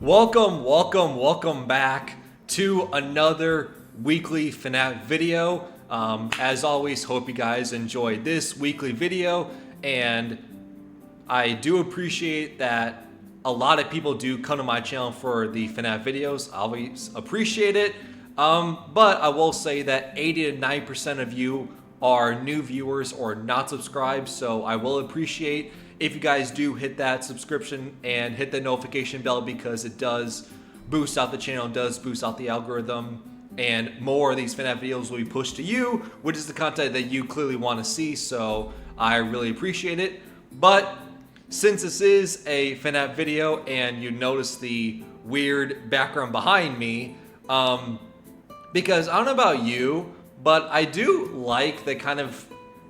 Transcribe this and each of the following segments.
Welcome back to another weekly FNAF video. As always, hope you guys enjoyed this weekly video, and I do appreciate that a lot of people do come to my channel for the FNAF videos. I always appreciate it, but I will say that 80 to 90% of you are new viewers or not subscribed, so I will appreciate if you guys do hit that subscription and hit the notification bell, because it does boost out the channel, does boost out the algorithm, and more of these FNAF videos will be pushed to you, which is the content that you clearly want to see, so I really appreciate it. But since this is a FNAF video and you notice the weird background behind me, because I don't know about you, but I do like the kind of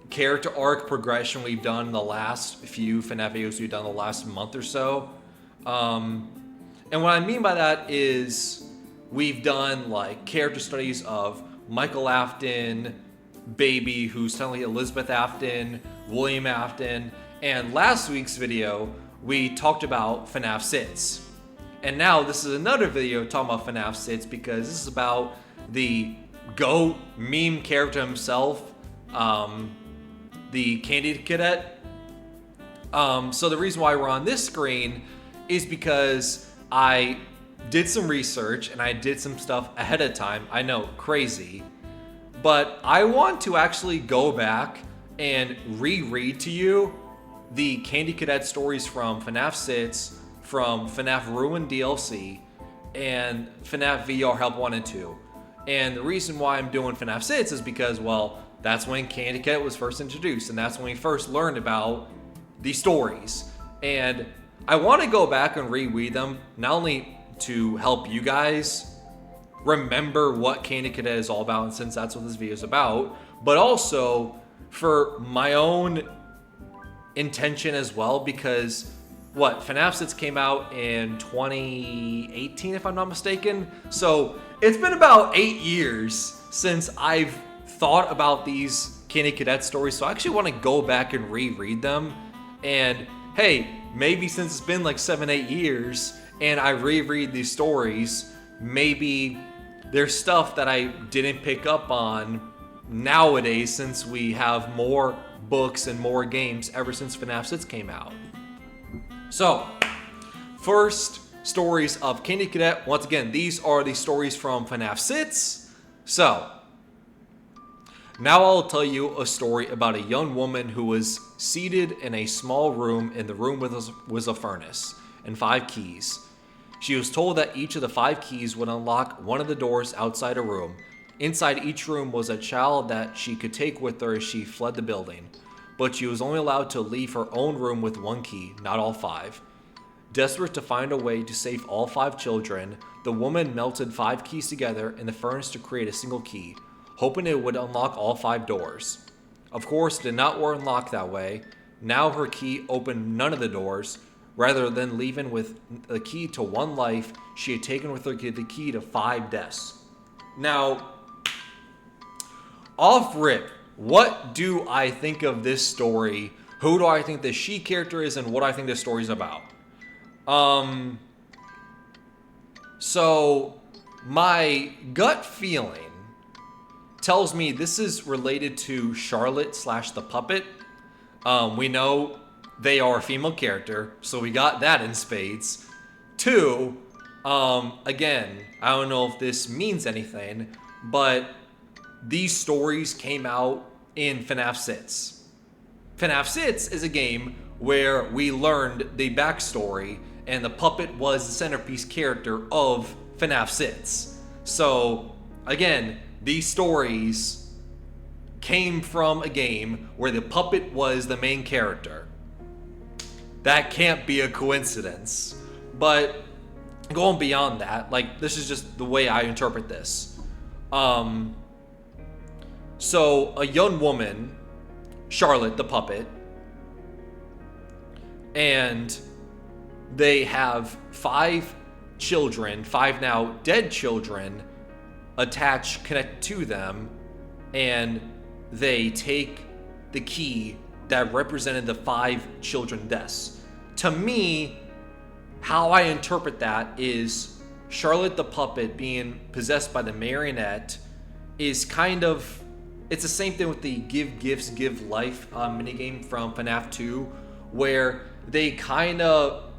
character arc progression we've done in the last few FNAF videos we've done the last month or so. And what I mean by that is we've done like character studies of Michael Afton, Baby, who's technically Elizabeth Afton, William Afton, and last week's video we talked about FNAF Sits. And now this is another video talking about FNAF Sits because this is about the GOAT meme character himself, the Cadet. So the reason why we're on this screen is because I did some research and I did some stuff ahead of time. I know, crazy. But I want to actually go back and reread to you the Candy Cadet stories from FNAF Sits, from FNAF Ruin DLC, and FNAF VR Help 1 and 2. And the reason why I'm doing FNAF Sits is because, well, that's when Candy Cadet was first introduced, and that's when we first learned about these stories. And I want to go back and reread them, not only to help you guys remember what Candy Cadet is all about, and since that's what this video is about, but also for my own intention as well, because FNAF Sits came out in 2018, if I'm not mistaken. So it's been about 8 years since I've thought about these Candy Cadet stories, so I actually want to go back and reread them. And hey, maybe since it's been like 7-8 years and I reread these stories, maybe there's stuff that I didn't pick up on nowadays since we have more books and more games ever since FNAF 6 came out. So, first stories of Candy Cadet. Once again, these are the stories from FNAF 6. So, now I'll tell you a story about a young woman who was seated in a small room. In the room was a furnace and 5 keys. She was told that each of the 5 keys would unlock one of the doors outside a room. Inside each room was a child that she could take with her as she fled the building, but she was only allowed to leave her own room with 1 key, not all 5. Desperate to find a way to save all 5 children, the woman melted 5 keys together in the furnace to create a single key, hoping it would unlock all 5 doors. Of course, it did not unlock that way. Now her key opened none of the doors. Rather than leaving with the key to 1 life, she had taken with her the key to 5 deaths. Now, off rip, what do I think of this story? Who do I think the she character is, and what I think this story is about? So my gut feeling tells me this is related to Charlotte / the puppet. We know they are a female character, so we got that in spades. 2, again, I don't know if this means anything, but these stories came out in FNAF 6. FNAF 6 is a game where we learned the backstory, and the puppet was the centerpiece character of FNAF 6. So, again, these stories came from a game where the puppet was the main character. That can't be a coincidence. But going beyond that, like, this is just the way I interpret this. So a young woman, Charlotte the puppet, and they have 5 children, 5 now dead children, connected to them, and they take the key that represented the 5 children deaths. To me, how I interpret that is Charlotte the puppet being possessed by the marionette is kind of, it's the same thing with the give gifts, give life minigame from FNAF 2, where they kind of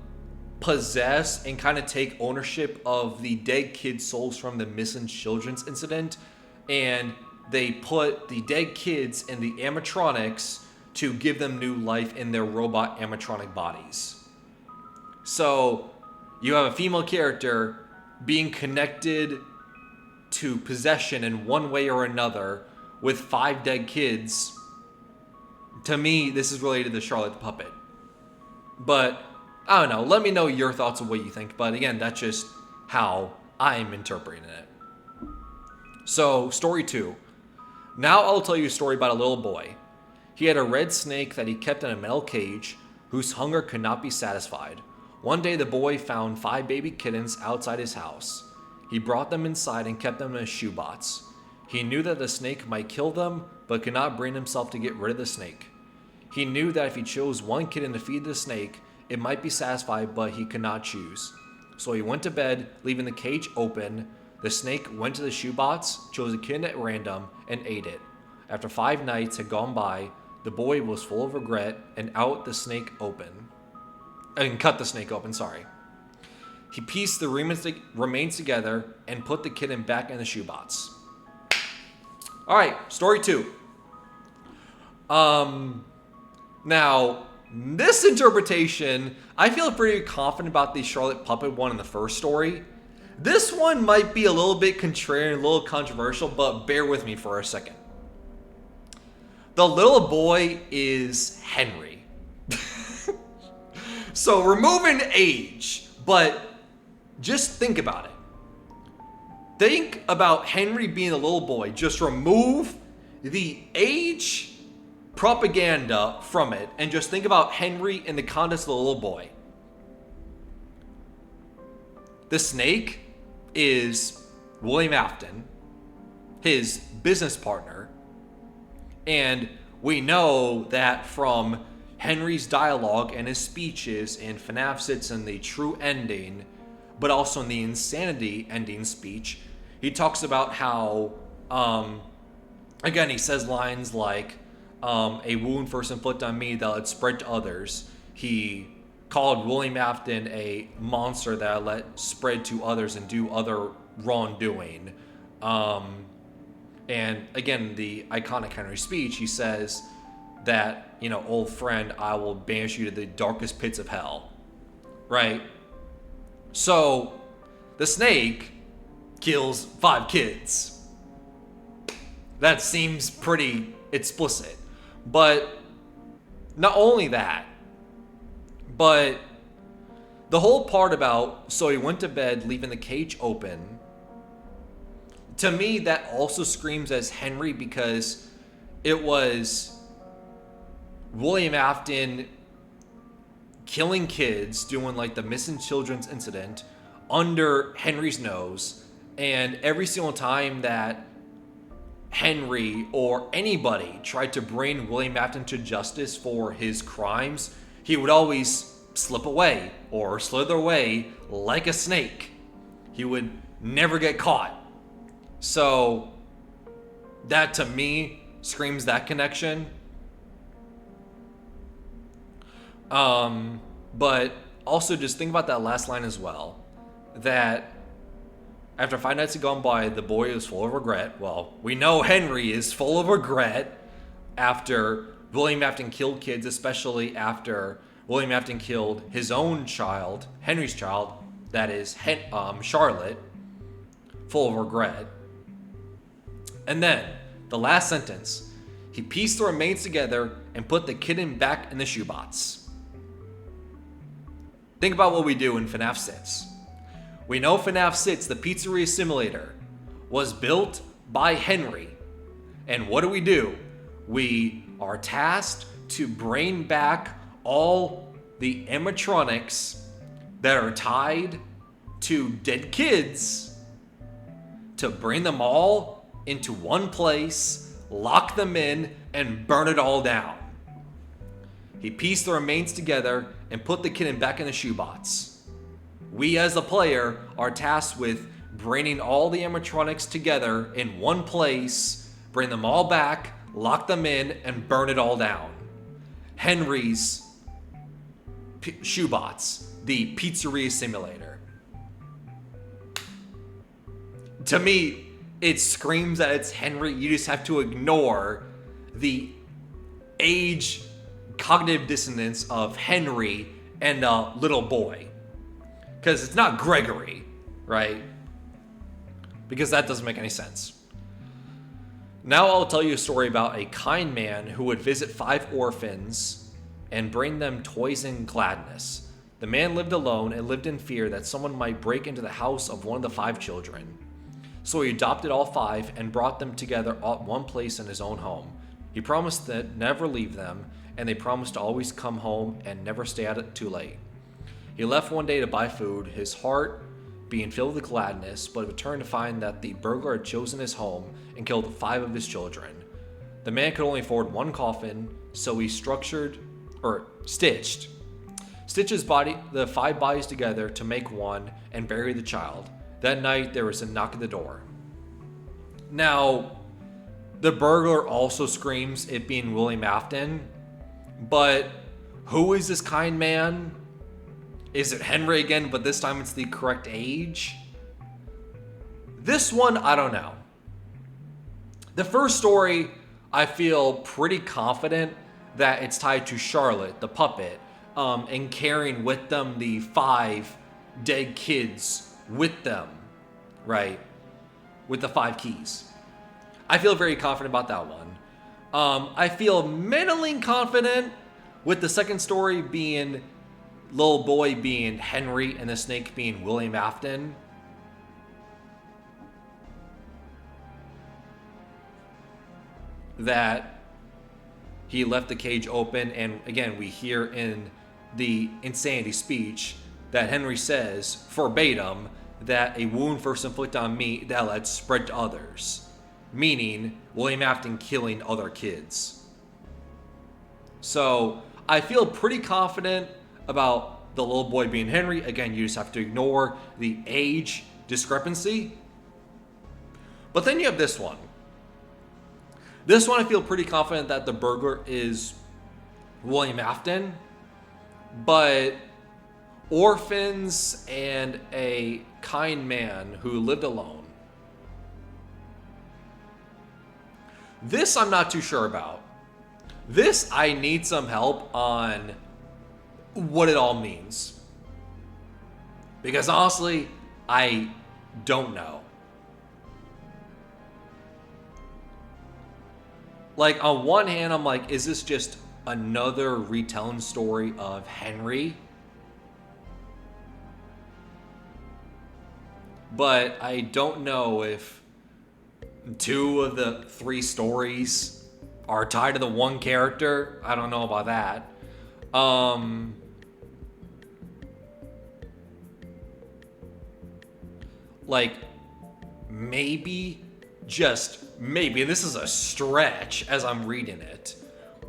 possess and kind of take ownership of the dead kids' souls from the missing children's incident, and they put the dead kids in the animatronics to give them new life in their robot animatronic bodies. So you have a female character being connected to possession in one way or another with 5 dead kids. To me, this is related to Charlotte the puppet. But I don't know. Let me know your thoughts on what you think. But again, that's just how I'm interpreting it. So, story 2. Now I'll tell you a story about a little boy. He had a red snake that he kept in a metal cage whose hunger could not be satisfied. One day the boy found 5 baby kittens outside his house. He brought them inside and kept them in a shoebox. He knew that the snake might kill them, but could not bring himself to get rid of the snake. He knew that if he chose one kitten to feed the snake, it might be satisfied, but he could not choose. So he went to bed, leaving the cage open. The snake went to the shoebox, chose a kitten at random, and ate it. After 5 nights had gone by, the boy was full of regret and cut the snake open. He pieced the remains together and put the kitten back in the shoebox. Alright, story 2. Now, this interpretation, I feel pretty confident about the Charlotte puppet one in the first story. This one might be a little bit contrarian, a little controversial, but bear with me for a second. The little boy is Henry. So removing age, but just think about it. Think about Henry being a little boy. Just remove the age propaganda from it and just think about Henry in the context of the little boy. The snake is William Afton, his business partner, and we know that from Henry's dialogue and his speeches in FNAF 6 and the true ending, but also in the insanity ending speech, he talks about how, again, he says lines like, a wound first inflicted on me that I let spread to others. He called William Afton a monster that I let spread to others and do other wrongdoing. And again, the iconic Henry speech, he says that, old friend, I will banish you to the darkest pits of hell. Right? So, the snake kills 5 kids. That seems pretty explicit. But not only that, but the whole part about, so he went to bed leaving the cage open, to me that also screams as Henry, because it was William Afton killing kids, doing like the missing children's incident under Henry's nose, and every single time that Henry or anybody tried to bring William Afton to justice for his crimes, he would always slip away or slither away like a snake. He would never get caught. So that to me screams that connection. But also just think about that last line as well, that after 5 nights had gone by, the boy was full of regret. Well, we know Henry is full of regret after William Afton killed kids, especially after William Afton killed his own child, Henry's child, that is Charlotte, full of regret. And then, the last sentence, he pieced the remains together and put the kitten back in the shoebox. Think about what we do in FNAF 6. We know FNAF 6, the pizzeria simulator, was built by Henry. And what do? We are tasked to bring back all the animatronics that are tied to dead kids, to bring them all into one place, lock them in, and burn it all down. He pieced the remains together and put the kitten back in the shoebox. we as a player are tasked with bringing all the animatronics together in one place, bring them all back, lock them in, and burn it all down. Henry's Shoebots, the pizzeria simulator. To me, it screams that it's Henry. You just have to ignore the age cognitive dissonance of Henry and a little boy. Because it's not Gregory, right? Because that doesn't make any sense. Now I'll tell you a story about a kind man who would visit 5 orphans and bring them toys and gladness. The man lived alone and lived in fear that someone might break into the house of one of the 5 children. So he adopted all 5 and brought them together at one place in his own home. He promised to never leave them, and they promised to always come home and never stay out too late. He left one day to buy food, his heart being filled with gladness, but returned to find that the burglar had chosen his home and killed 5 of his children. The man could only afford 1 coffin, so he stitched the 5 bodies together to make one and bury the child. That night, there was a knock at the door. Now, the burglar also screams it being William Afton, but who is this kind man? Is it Henry again, but this time it's the correct age? This one, I don't know. The first story, I feel pretty confident that it's tied to Charlotte, the puppet, and carrying with them the 5 dead kids with them, right? With the 5 keys. I feel very confident about that one. I feel middling confident with the second story being little boy being Henry and the snake being William Afton. That he left the cage open, and again, we hear in the insanity speech that Henry says, verbatim, that a wound first inflicted on me that let spread to others. Meaning, William Afton killing other kids. So, I feel pretty confident about the little boy being Henry. Again, you just have to ignore the age discrepancy. But then you have this one. This one I feel pretty confident that the burglar is William Afton. But orphans and a kind man who lived alone. This I'm not too sure about. This I need some help on what it all means. Because honestly, I don't know. Like, on one hand, I'm like, is this just another retelling story of Henry? But I don't know if 2 of the 3 stories are tied to the one character. I don't know about that. Like, maybe, just maybe, and this is a stretch as I'm reading it,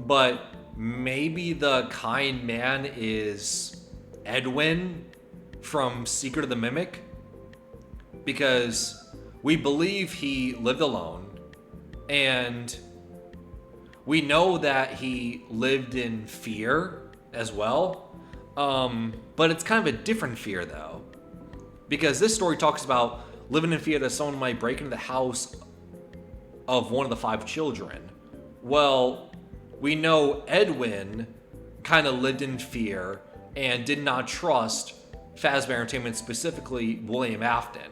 but maybe the kind man is Edwin from Secret of the Mimic, because we believe he lived alone, and we know that he lived in fear as well, but it's kind of a different fear though, because this story talks about living in fear that someone might break into the house of one of the 5 children. Well, we know Edwin kind of lived in fear and did not trust Fazbear Entertainment, specifically William Afton.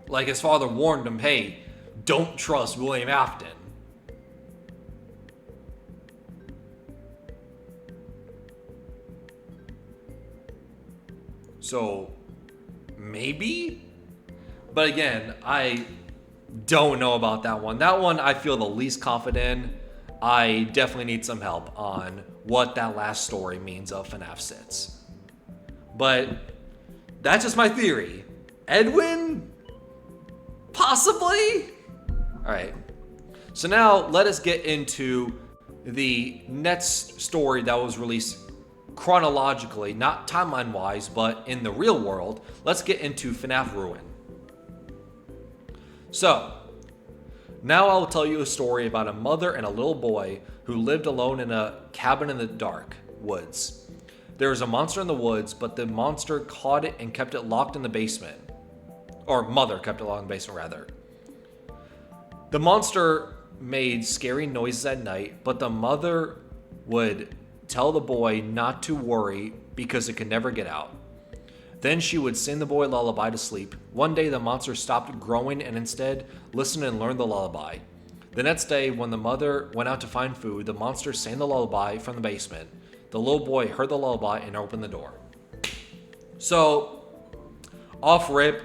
Like, his father warned him, hey, don't trust William Afton. So, maybe? But again, I don't know about that one. That one I feel the least confident in. I definitely need some help on what that last story means of FNAF 6. But that's just my theory. Edwin? Possibly? Alright. So now let us get into the next story that was released chronologically, not timeline wise, but in the real world, let's get into FNAF Ruin. So, now I'll tell you a story about a mother and a little boy who lived alone in a cabin in the dark woods. There was a monster in the woods, but the monster caught it and kept it locked in the basement. Or mother kept it locked in the basement, rather. The monster made scary noises at night, but the mother would tell the boy not to worry because it could never get out. Then she would sing the boy a lullaby to sleep. One day the monster stopped growing and instead listened and learned the lullaby. The next day, when the mother went out to find food, the monster sang the lullaby from the basement. The little boy heard the lullaby and opened the door. So, off rip,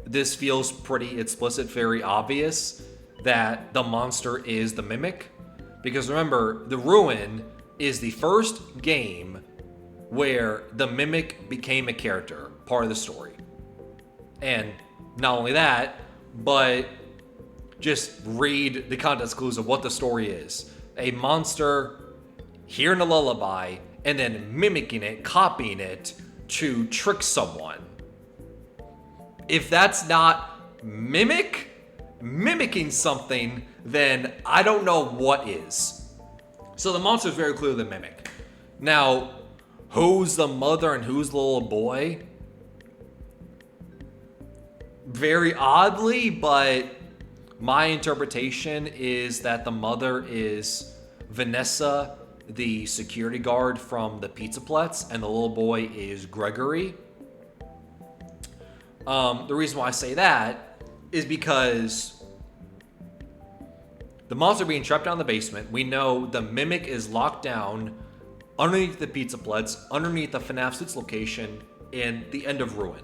this feels pretty explicit, very obvious that the monster is the Mimic. Because remember, the Ruin is the first game where the Mimic became a character, part of the story. And not only that, but just read the context clues of what the story is. A monster hearing a lullaby and then mimicking it, copying it to trick someone. If that's not mimicking something, then I don't know what is. So the monster is very clearly the Mimic. Now, who's the mother and who's the little boy? Very oddly, but my interpretation is that the mother is Vanessa, the security guard from the Pizza Pletz, and the little boy is Gregory. The reason why I say that is because the monster being trapped down in the basement, we know the Mimic is locked down underneath the Pizza Pletz, underneath the FNAF Suits location in the end of Ruin.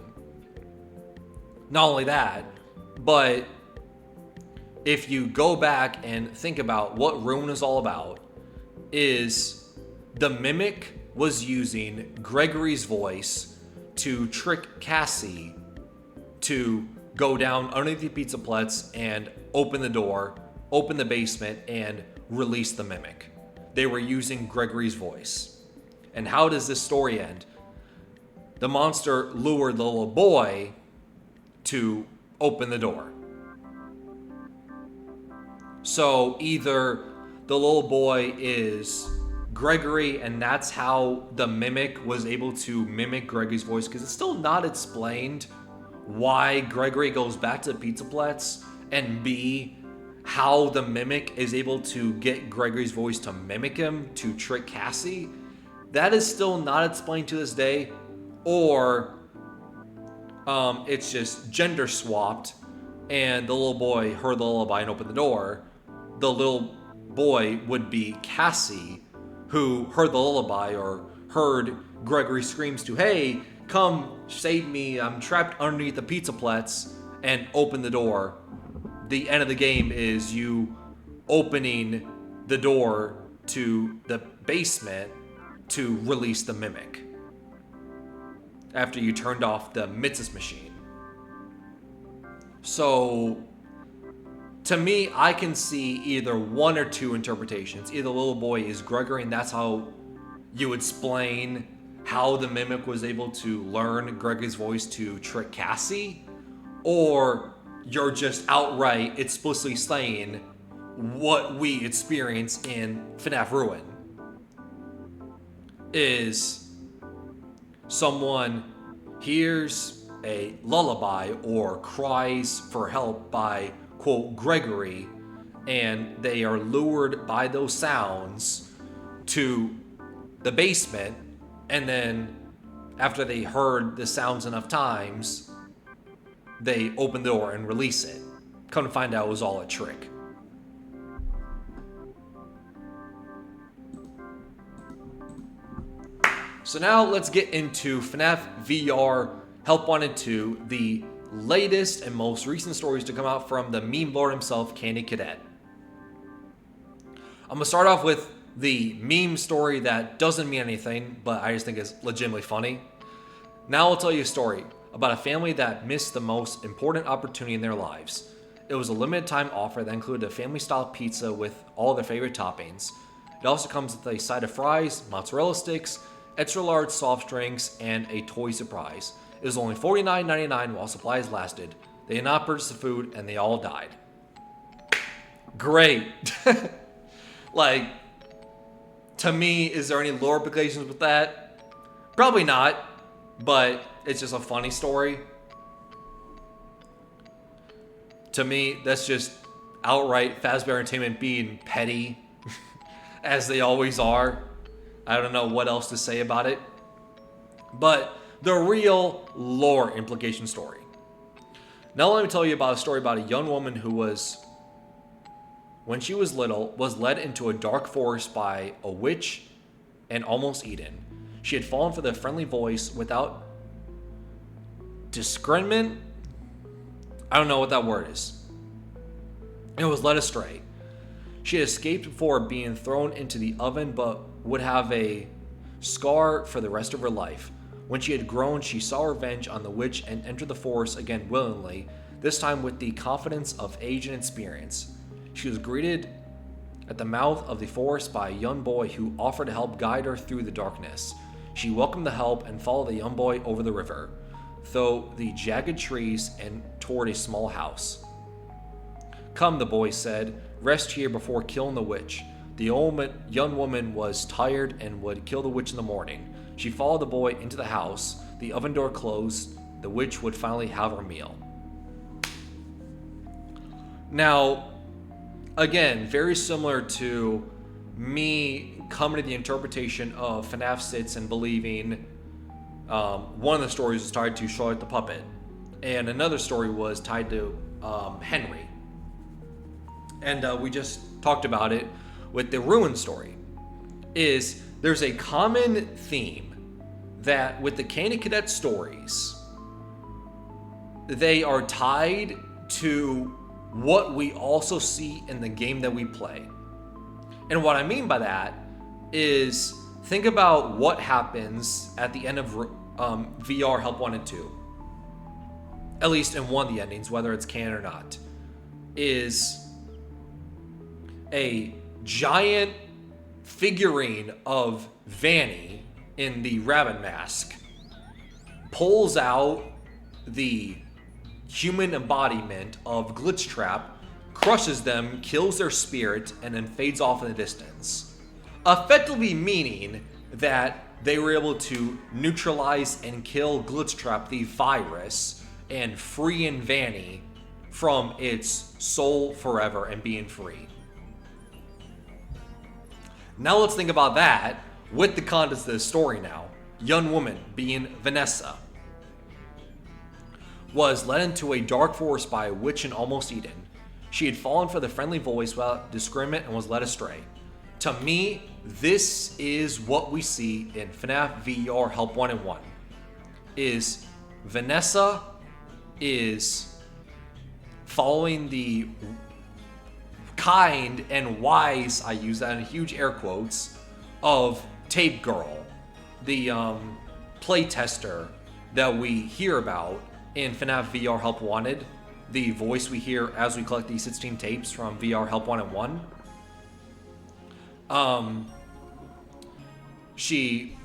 Not only that, but if you go back and think about what Ruin is all about, is the Mimic was using Gregory's voice to trick Cassie to go down underneath the Pizza Pletz and open the door, open the basement, and release the Mimic. They were using Gregory's voice. And how does this story end? The monster lured the little boy to open the door. So either the little boy is Gregory, and that's how the Mimic was able to mimic Gregory's voice, because it's still not explained why Gregory goes back to the Pizza Pletz, and B, how the Mimic is able to get Gregory's voice to mimic him to trick Cassie. That is still not explained to this day, or it's just gender swapped and the little boy heard the lullaby and opened the door. The little boy would be Cassie, who heard the lullaby or heard Gregory screams to, "Hey, come save me, I'm trapped underneath the Pizza Pletz," and open the door. The end of the game is you opening the door to the basement to release the Mimic after you turned off the Mitzvahs machine. So, to me, I can see either one or two interpretations. Either the little boy is Gregory, and that's how you explain how the Mimic was able to learn Gregory's voice to trick Cassie, or you're just outright explicitly saying what we experience in FNAF Ruin is someone hears a lullaby or cries for help by, quote, Gregory, and they are lured by those sounds to the basement, and then after they heard the sounds enough times, they open the door and release it. Come to find out it was all a trick. So now let's get into FNAF VR Help Wanted 2, the latest and most recent stories to come out from the meme lord himself, Cadet. I'm going to start off with the meme story that doesn't mean anything, but I just think is legitimately funny. Now I'll tell you a story about a family that missed the most important opportunity in their lives. It was a limited time offer that included a family-style pizza with all their favorite toppings. It also comes with a side of fries, mozzarella sticks, extra large soft drinks, and a toy surprise. It was only $49.99 while supplies lasted. They did not purchase the food, and they all died. Great. Like, to me, is there any lore implications with that? Probably not, but it's just a funny story. To me, that's just outright Fazbear Entertainment being petty, as they always are. I don't know what else to say about it. But the real lore implication story. Now let me tell you about a story about a young woman who was, when she was little, was led into a dark forest by a witch and almost eaten. She had fallen for the friendly voice without discernment. I don't know what that word is. And was led astray. She had escaped before being thrown into the oven, but would have a scar for the rest of her life. When she had grown, she saw revenge on the witch and entered the forest again willingly, this time with the confidence of age and experience. She was greeted at the mouth of the forest by a young boy who offered to help guide her through the darkness. She welcomed the help and followed the young boy over the river, through the jagged trees and toward a small house. "Come," the boy said, "rest here before killing the witch." The young woman was tired and would kill the witch in the morning. She followed the boy into the house. The oven door closed. The witch would finally have her meal. Now, again, very similar to me coming to the interpretation of FNAF Sits and believing one of the stories was tied to Charlotte the Puppet, and another story was tied to Henry. And we just talked about it with the Ruin story. Is there's a common theme that with the Cadet stories, they are tied to what we also see in the game that we play. And what I mean by that is, think about what happens at the end of VR Help 1 and 2. At least in one of the endings, whether it's canon or not, is a giant figurine of Vanny in the rabbit mask pulls out the human embodiment of Glitchtrap, crushes them, kills their spirit, and then fades off in the distance. Effectively meaning that they were able to neutralize and kill Glitchtrap, the virus, and free Vanny from its soul forever and being free. Now let's think about that with the context of the story now. Young woman, being Vanessa, was led into a dark forest by a witch and almost eaten. She had fallen for the friendly voice without discernment and was led astray. To me, this is what we see in FNAF VR Help 1 and 1. Is Vanessa is following the kind and wise, I use that in huge air quotes, of Tape Girl, the playtester that we hear about in FNAF VR Help Wanted, the voice we hear as we collect these 16 tapes from VR Help 1 and 1. She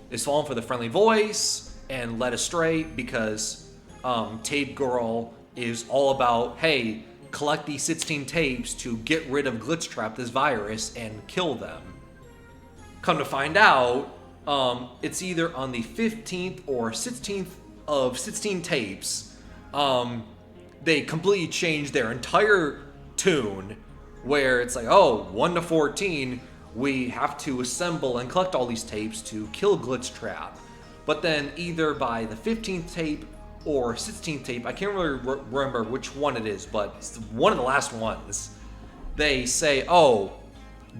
is falling for the friendly voice and led astray because Tape Girl is all about, hey, collect these 16 tapes to get rid of Glitchtrap, this virus, and kill them. Come to find out, it's either on the 15th or 16th of 16 tapes, they completely changed their entire tune, where it's like, oh, 1 to 14, we have to assemble and collect all these tapes to kill Glitchtrap. But then either by the 15th tape or 16th tape, I can't really remember which one it is, but it's one of the last ones, they say, oh,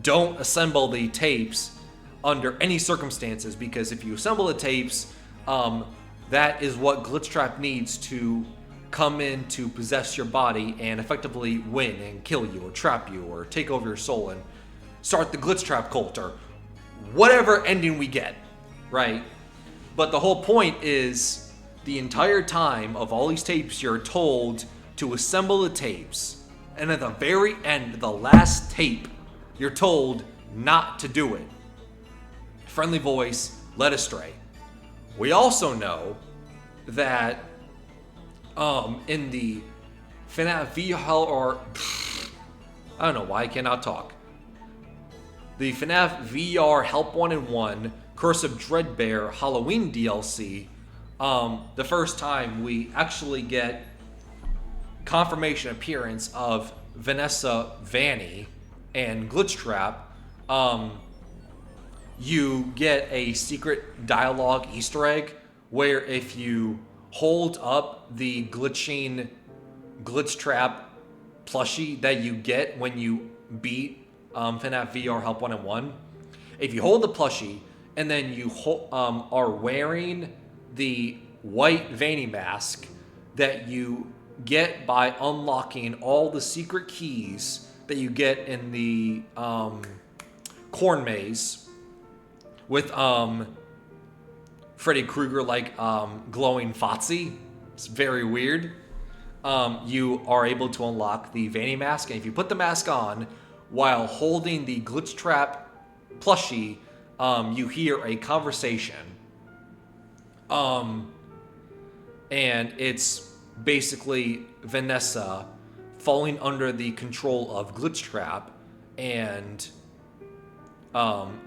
don't assemble the tapes under any circumstances, because if you assemble the tapes, that is what Glitchtrap needs to come in to possess your body and effectively win and kill you or trap you or take over your soul and start the Glitchtrap cult or whatever ending we get, right? But the whole point is, the entire time of all these tapes, you're told to assemble the tapes, and at the very end, the last tape, you're told not to do it. Friendly voice led astray. We also know that in the FNAF VR, or I don't know why I cannot talk. The FNAF VR Help 1 and 1 Curse of Dreadbear Halloween DLC, the first time we actually get confirmation appearance of Vanessa Vanny and Glitchtrap, you get a secret dialogue Easter egg where if you hold up the Glitchtrap plushie that you get when you beat FNAF VR Help 1 and 1, if you hold the plushie and then you are wearing the white Vanny mask that you get by unlocking all the secret keys that you get in the corn maze with Freddy Krueger like glowing Fotsy. It's very weird. You are able to unlock the Vanny mask, and if you put the mask on while holding the Glitchtrap plushie, you hear a conversation. And it's basically Vanessa falling under the control of Glitchtrap, and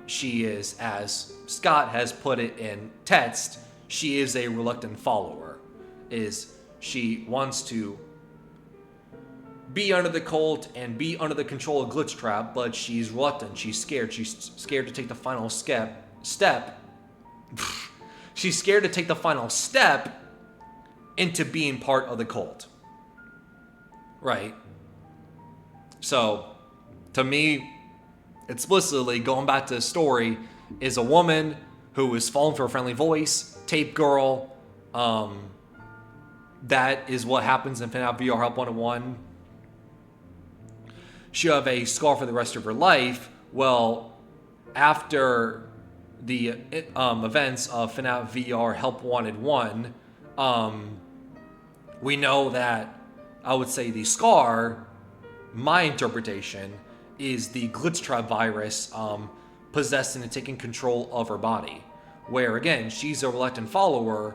she is, as Scott has put it in text, she is a reluctant follower. She wants to be under the cult and be under the control of Glitchtrap, but she's reluctant. She's scared. She's scared to take the final step. She's scared to take the final step into being part of the cult. Right? So, to me, explicitly, going back to the story, is a woman who is falling for a friendly voice, tape girl. That is what happens in FNAF VR Help 101. She'll have a scar for the rest of her life. Well, after the events of FNAF VR Help 101, we know that, I would say, the scar, my interpretation, is the Glitchtrap virus possessing and taking control of her body. Where, again, she's a reluctant follower.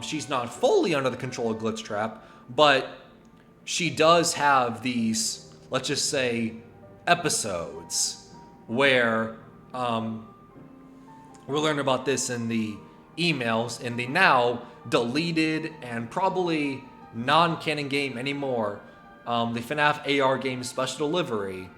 She's not fully under the control of Glitchtrap, but she does have these, let's just say, episodes where we'll learn about this in the emails, in the now deleted and probably non-canon game anymore, the FNAF AR game special delivery,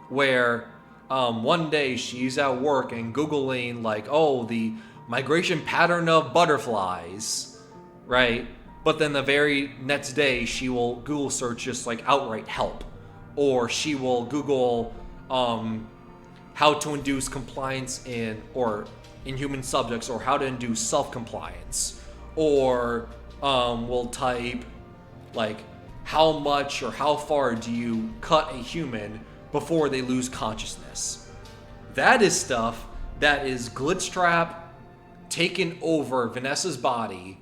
where one day she's at work and Googling like, oh, the migration pattern of butterflies, right? But then the very next day she will Google search just like outright help, or she will Google how to induce compliance in human subjects, or how to induce self-compliance, or will type like how much or how far do you cut a human before they lose consciousness. That is stuff that is Glitchtrap taking over Vanessa's body,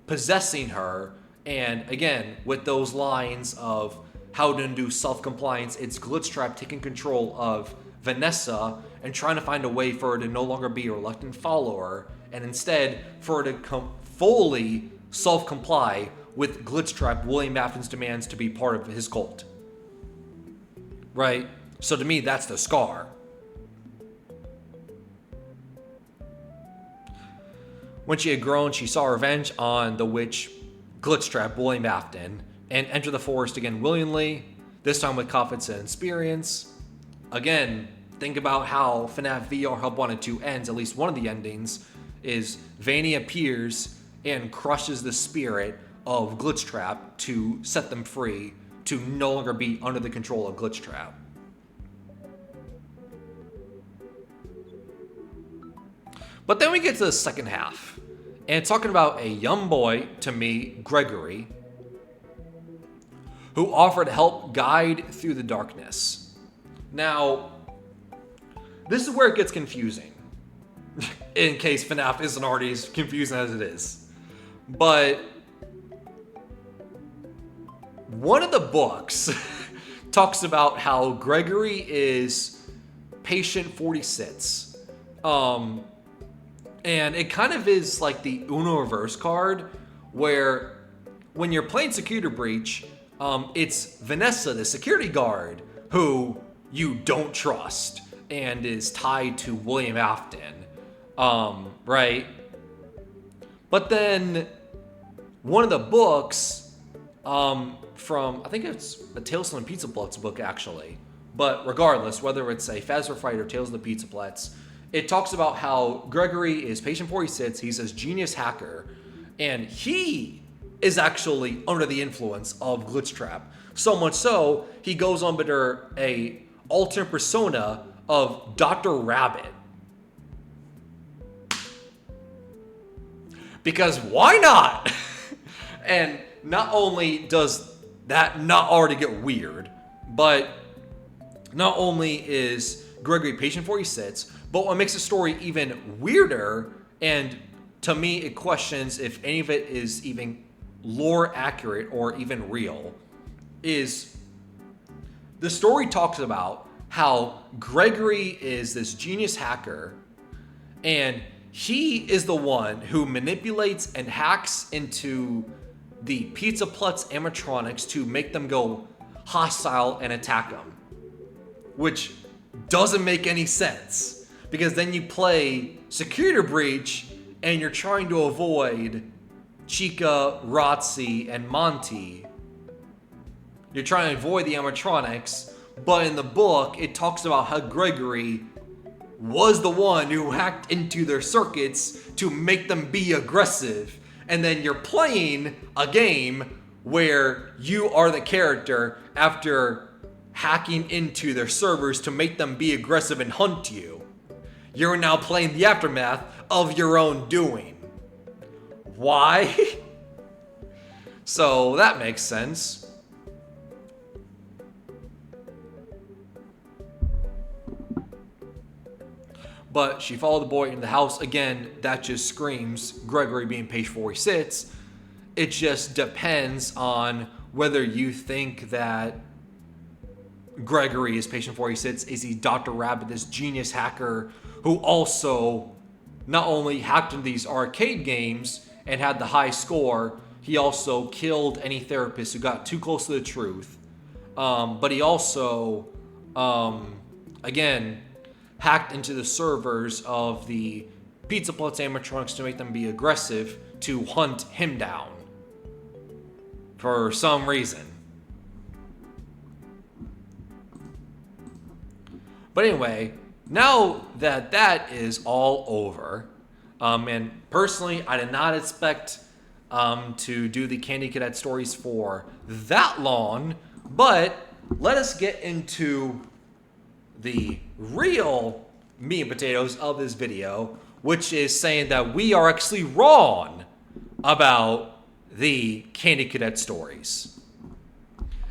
possessing her, and again, with those lines of how to induce self-compliance, it's Glitchtrap taking control of Vanessa and trying to find a way for her to no longer be a reluctant follower, and instead for her to fully self-comply with Glitchtrap, William Afton's demands to be part of his cult. Right? So to me, that's the scar. When she had grown, she saw revenge on the witch Glitchtrap, William Afton, and entered the forest again willingly, this time with confidence and experience. Again, think about how FNAF VR Help 1 and 2 ends. At least one of the endings is Vanny appears and crushes the spirit of Glitchtrap to set them free, to no longer be under the control of Glitchtrap. But then we get to the second half, and it's talking about a young boy, to me, Gregory, who offered help guide through the darkness. Now, this is where it gets confusing, in case FNAF isn't already as confusing as it is. But one of the books talks about how Gregory is Patient 46. And it kind of is like the Uno reverse card, where when you're playing Security Breach, it's Vanessa, the security guard, who you don't trust and is tied to William Afton, right? But then one of the books, from, I think it's a Tales from the Pizzaplets book actually, but regardless, whether it's a Phasma Fright or Tales of the Pizzaplets, it talks about how Gregory is Patient 46, he's this genius hacker, and he is actually under the influence of Glitchtrap. So much so, he goes under a alternate persona of Dr. Rabbit. Because why not? And not only does that not already get weird, but not only is Gregory Patient 46, but what makes the story even weirder, and to me it questions if any of it is even lore accurate or even real, is the story talks about how Gregory is this genius hacker, and he is the one who manipulates and hacks into the Pizzaplets animatronics to make them go hostile and attack them. Which doesn't make any sense, because then you play Security Breach and you're trying to avoid Chica, Rotzi, and Monty. You're trying to avoid the animatronics, but in the book, it talks about how Gregory was the one who hacked into their circuits to make them be aggressive. And then you're playing a game where you are the character after hacking into their servers to make them be aggressive and hunt you. You're now playing the aftermath of your own doing. Why? So that makes sense. But she followed the boy into the house. Again, that just screams Gregory being page 46. It just depends on whether you think that Gregory is patient 46. Is he Dr. Rabbit, this genius hacker who also not only hacked into these arcade games and had the high score, he also killed any therapist who got too close to the truth. But he also, again, hacked into the servers of the Pizzaplets animatronics to make them be aggressive to hunt him down for some reason. But anyway, now that that is all over, and personally, I did not expect to do the Candy Cadet stories for that long, but let us get into the real meat and potatoes of this video, which is saying that we are actually wrong about the Candy Cadet stories.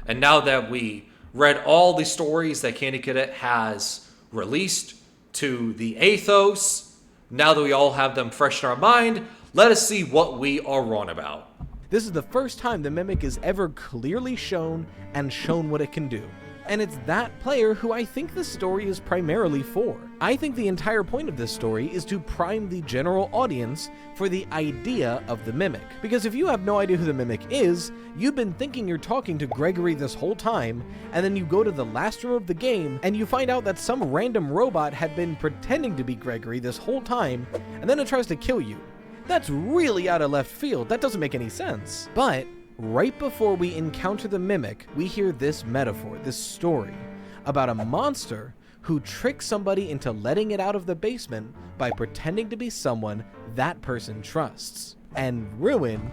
And now that we read all the stories that Candy Cadet has released to the Athos, now that we all have them fresh in our mind, let us see what we are wrong about. This is the first time the Mimic is ever clearly shown and shown what it can do. And it's that player who I think this story is primarily for. I think the entire point of this story is to prime the general audience for the idea of the Mimic. Because if you have no idea who the Mimic is, you've been thinking you're talking to Gregory this whole time, and then you go to the last room of the game, and you find out that some random robot had been pretending to be Gregory this whole time, and then it tries to kill you. That's really out of left field. That doesn't make any sense. But right before we encounter the Mimic, we hear this metaphor, this story, about a monster who tricks somebody into letting it out of the basement by pretending to be someone that person trusts. And Ruin,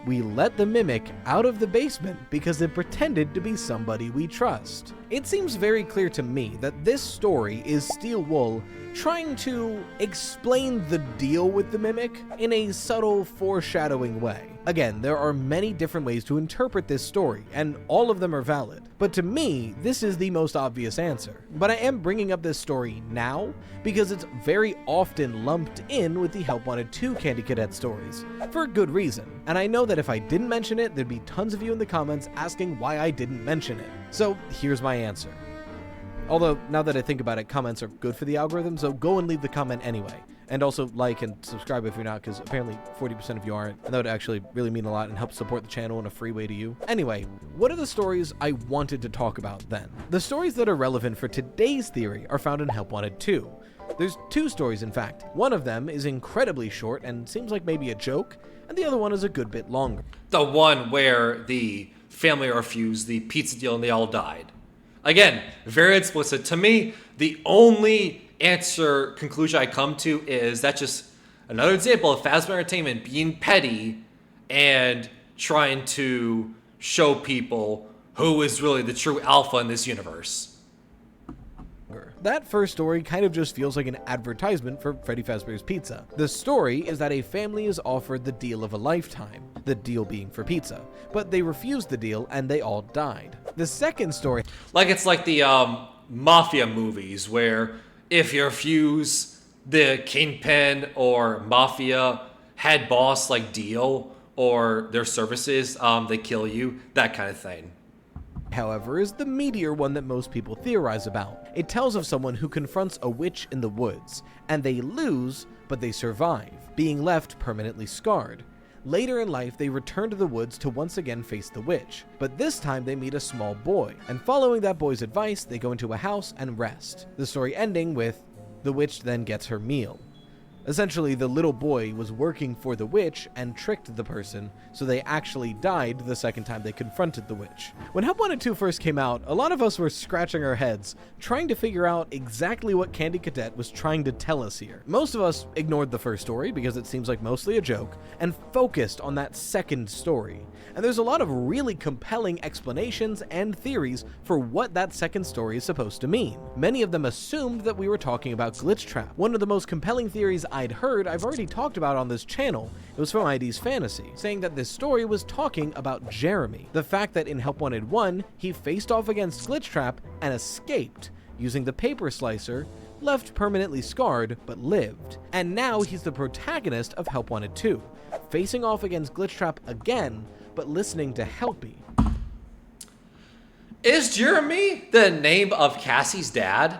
we let the Mimic out of the basement because it pretended to be somebody we trust. It seems very clear to me that this story is Steel Wool trying to explain the deal with the Mimic in a subtle foreshadowing way. Again, there are many different ways to interpret this story, and all of them are valid. But to me, this is the most obvious answer. But I am bringing up this story now because it's very often lumped in with the Help Wanted 2 Candy Cadet stories, for a good reason. And I know that if I didn't mention it, there'd be tons of you in the comments asking why I didn't mention it. So here's my answer. Although, now that I think about it, comments are good for the algorithm, so go and leave the comment anyway. And also like and subscribe if you're not, because apparently 40% of you aren't, and that would actually really mean a lot and help support the channel in a free way to you. Anyway, what are the stories I wanted to talk about then? The stories that are relevant for today's theory are found in Help Wanted 2. There's 2 stories, in fact. One of them is incredibly short and seems like maybe a joke, and the other one is a good bit longer. The one where the family refused the pizza deal and they all died. Again, very explicit. To me, the only conclusion I come to is that's just another example of Phasma Entertainment being petty and trying to show people who is really the true alpha in this universe. That first story kind of just feels like an advertisement for Freddy Fazbear's Pizza. The story is that a family is offered the deal of a lifetime, the deal being for pizza, but they refused the deal and they all died. The second story... It's like the mafia movies where if you refuse the kingpin or mafia head boss deal or their services, they kill you, that kind of thing. However, is the meteor one that most people theorize about. It tells of someone who confronts a witch in the woods, and they lose, but they survive, being left permanently scarred. Later in life, they return to the woods to once again face the witch, but this time they meet a small boy, and following that boy's advice, they go into a house and rest. The story ending with, the witch then gets her meal. Essentially, the little boy was working for the witch and tricked the person, so they actually died the second time they confronted the witch. When Help Wanted 2 first came out, a lot of us were scratching our heads, trying to figure out exactly what Candy Cadet was trying to tell us here. Most of us ignored the first story because it seems like mostly a joke, and focused on that second story. And there's a lot of really compelling explanations and theories for what that second story is supposed to mean. Many of them assumed that we were talking about Glitch Trap. One of the most compelling theories I'd heard, I've already talked about on this channel. It was from ID's Fantasy, saying that this story was talking about Jeremy. The fact that in Help Wanted 1, he faced off against Glitch Trap and escaped, using the paper slicer, left permanently scarred, but lived. And now he's the protagonist of Help Wanted 2, facing off against Glitch Trap again, but listening to Helpy. Is Jeremy the name of Cassie's dad?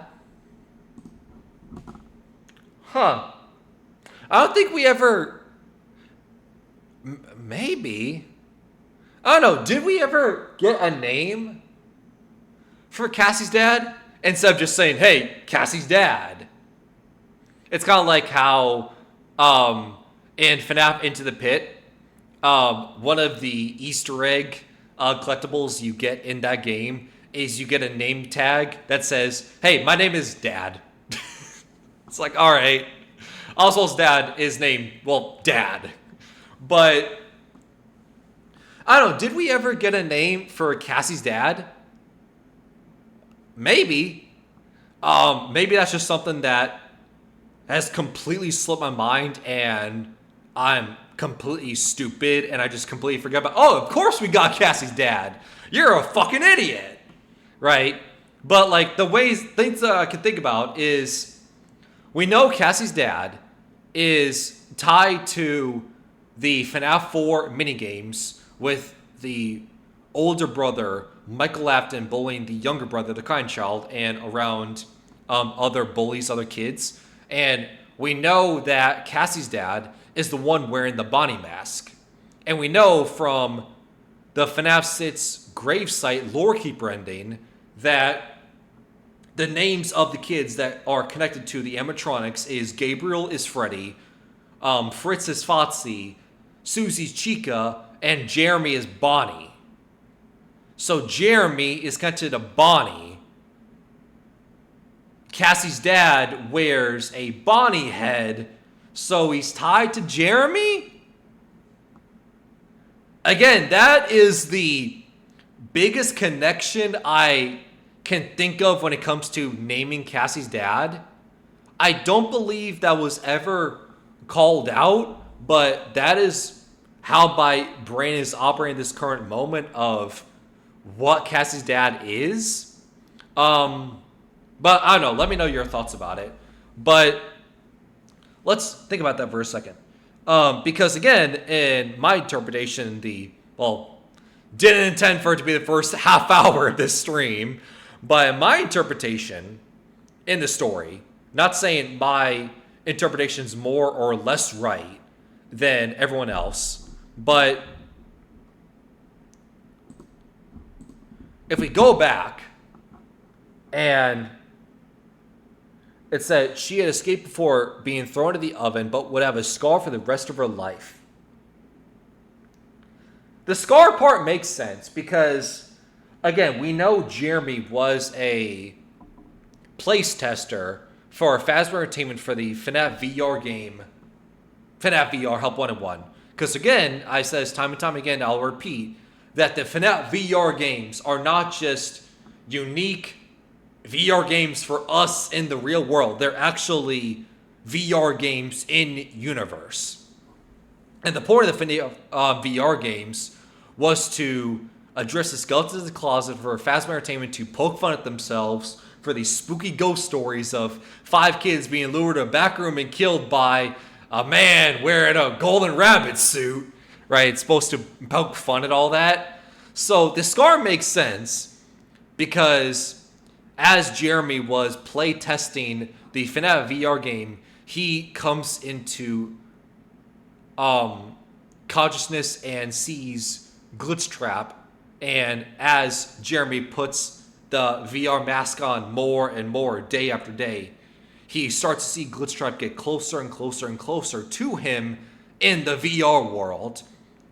Huh. I don't think we ever... Maybe. I don't know. Did we ever get a name for Cassie's dad? Instead of just saying, hey, Cassie's dad. It's kind of like how in FNAF Into the Pit, one of the Easter egg collectibles you get in that game is you get a name tag that says, hey, my name is Dad. It's like, all right. Oswald's dad is named, well, Dad. But, I don't know, did we ever get a name for Cassie's dad? Maybe. Maybe that's just something that has completely slipped my mind and I'm completely stupid and I just completely forgot about, oh, of course we got Cassie's dad. You're a fucking idiot. Right? But the things that I can think about is we know Cassie's dad is tied to the FNAF 4 minigames with the older brother, Michael Afton, bullying the younger brother, the kind child, and around other bullies, other kids. And we know that Cassie's dad is the one wearing the Bonnie mask. And we know from the FNAF 6 gravesite lorekeeper ending that the names of the kids that are connected to the animatronics is Gabriel is Freddy, Fritz is Foxy, Susie's Chica, and Jeremy is Bonnie. So Jeremy is connected to Bonnie. Cassie's dad wears a Bonnie head, so he's tied to Jeremy? Again, that is the biggest connection I can think of when it comes to naming Cassie's dad. I don't believe that was ever called out, but that is how my brain is operating this current moment of what Cassie's dad is. But I don't know. Let me know your thoughts about it. But let's think about that for a second. Because again, in my interpretation, didn't intend for it to be the first half hour of this stream. But my interpretation in the story, not saying my interpretation's more or less right than everyone else, but if we go back and it said she had escaped before being thrown into the oven, but would have a scar for the rest of her life. The scar part makes sense because, again, we know Jeremy was a place tester for Phasma Entertainment for the FNAF VR game, FNAF VR Help 101. Because, again, I says time and time again, I'll repeat, that the FNAF VR games are not just unique VR games for us in the real world. They're actually VR games in universe. And the point of the FNAF VR games was to address the skeletons in the closet for Phasma Entertainment to poke fun at themselves for these spooky ghost stories of 5 kids being lured to a back room and killed by a man wearing a golden rabbit suit. Right? It's supposed to poke fun at all that. So the scar makes sense because as Jeremy was play testing the FNAF VR game, he comes into consciousness and sees Glitch Trap. And as Jeremy puts the VR mask on more and more day after day, he starts to see Glitch Trap get closer and closer and closer to him in the VR world.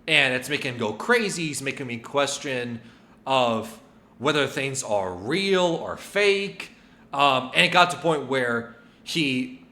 And it's making him go crazy. He's making me question of whether things are real or fake. And it got to the point where he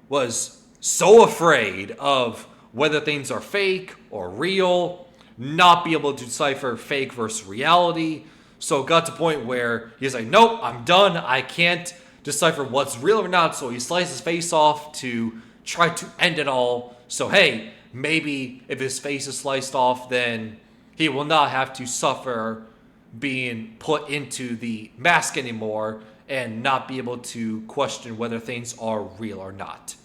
was so afraid of whether things are fake or real, not be able to decipher fake versus reality. So it got to the point where he's like, nope, I'm done. I can't decipher what's real or not. So he sliced his face off to try to end it all. So, hey, maybe if his face is sliced off, then he will not have to suffer being put into the mask anymore and not be able to question whether things are real or not.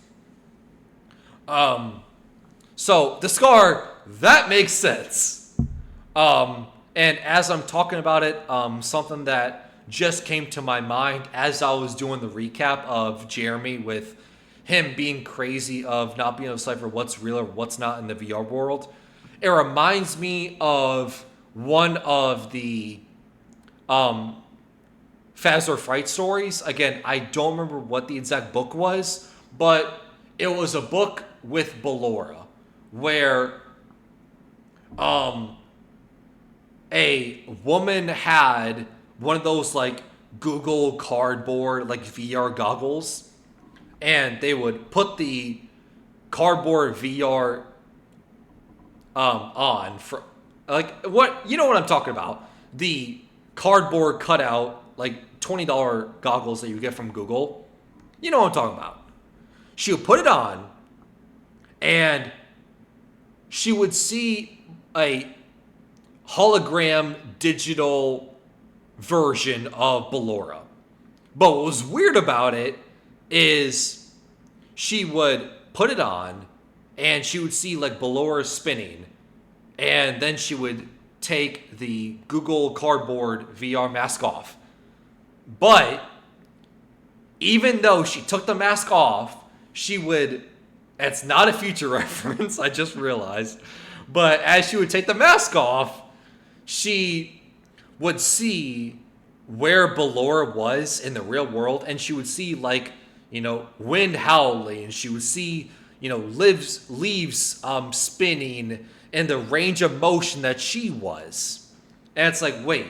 So the scar, that makes sense. And as I'm talking about it, something that just came to my mind as I was doing the recap of Jeremy with him being crazy of not being able to decipher what's real or what's not in the VR world. It reminds me of one of the Phasma Fright stories. Again, I don't remember what the exact book was, but it was a book with Ballora where a woman had one of those like Google Cardboard like VR goggles. And they would put the cardboard VR on for like what you know what I'm talking about. The cardboard cutout like $20 goggles that you get from Google. You know what I'm talking about. She would put it on and she would see a hologram digital version of Ballora. But what was weird about it is she would put it on and she would see like Ballora spinning, and then she would take the Google Cardboard VR mask off. But even though she took the mask off, she would, it's not a future reference, I just realized, but as she would take the mask off, she would see where Ballora was in the real world, and she would see like, you know, wind howling, and she would see, you know, leaves spinning in the range of motion that she was. And it's like, wait,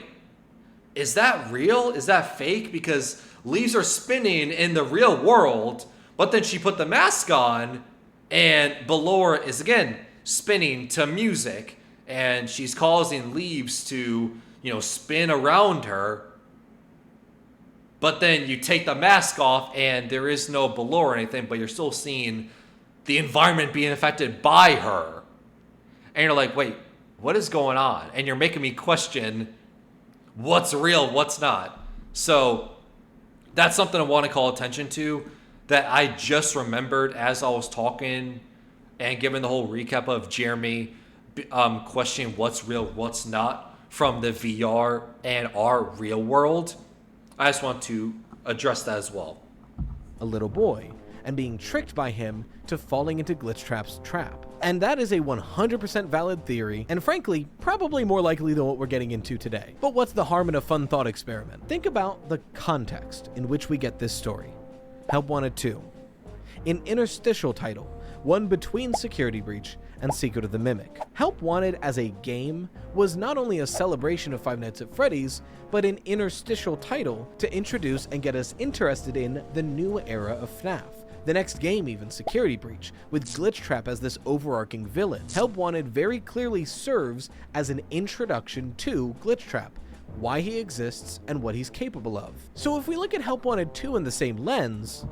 is that real? Is that fake? Because leaves are spinning in the real world, but then she put the mask on, and Ballora is again spinning to music, and she's causing leaves to, you know, spin around her. But then you take the mask off and there is no Ballora or anything, but you're still seeing the environment being affected by her. And you're like, wait, what is going on? And you're making me question what's real, what's not. So that's something I want to call attention to that I just remembered as I was talking and giving the whole recap of Jeremy questioning what's real, what's not from the VR and our real world. I just want to address that as well. A little boy, and being tricked by him to falling into Glitchtrap's trap. And that is a 100% valid theory, and frankly, probably more likely than what we're getting into today. But what's the harm in a fun thought experiment? Think about the context in which we get this story. Help Wanted 2. An interstitial title, one between Security Breach and Secret of the Mimic. Help Wanted as a game was not only a celebration of Five Nights at Freddy's, but an interstitial title to introduce and get us interested in the new era of FNAF. The next game even, Security Breach, with Glitchtrap as this overarching villain. Help Wanted very clearly serves as an introduction to Glitchtrap, why he exists, and what he's capable of. So if we look at Help Wanted 2 in the same lens...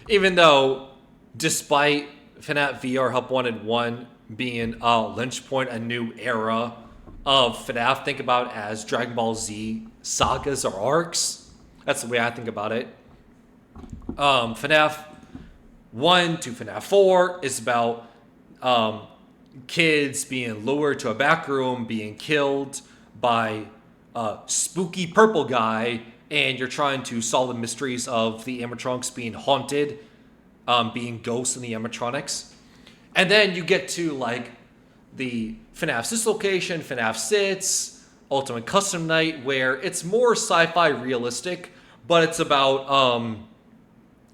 Even though, despite FNAF VR Help Wanted 1 being a lynch point, a new era of FNAF, think about it as Dragon Ball Z sagas or arcs. That's the way I think about it. FNAF 1 to FNAF 4 is about kids being lured to a back room, being killed by a spooky purple guy, and you're trying to solve the mysteries of the animatronics being haunted, being ghosts in the animatronics. And then you get to like the FNAF 6 location, FNAF 6, Ultimate Custom Night, where it's more sci-fi realistic, but it's about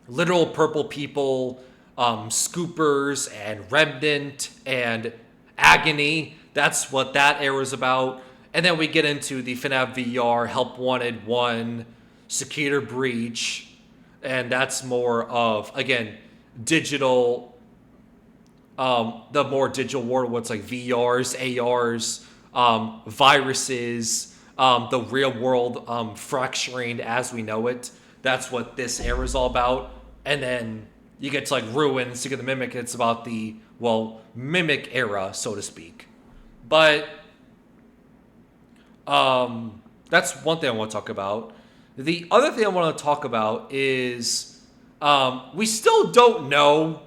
literal purple people, scoopers, and Remnant, and Agony. That's what that era is about. And then we get into the FNAF VR Help Wanted 1, Security Breach, and that's more of, again, digital, the more digital world, what's like VRs, ARs, viruses, the real world fracturing as we know it. That's what this era is all about. And then you get to like Ruin, Secret of the Mimic. It's about the, well, Mimic era, so to speak. But that's one thing I want to talk about. The other thing I want to talk about is we still don't know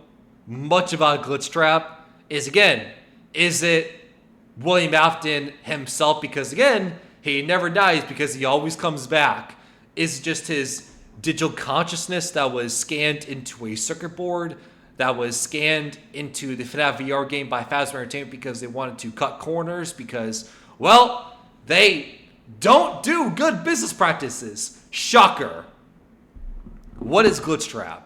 much about Glitchtrap. Is it William Afton himself? Because again, he never dies because he always comes back. Is it just his digital consciousness that was scanned into a circuit board, that was scanned into the FNAF VR game by Fazbear Entertainment because they wanted to cut corners because, well, they don't do good business practices. Shocker. What is Glitchtrap?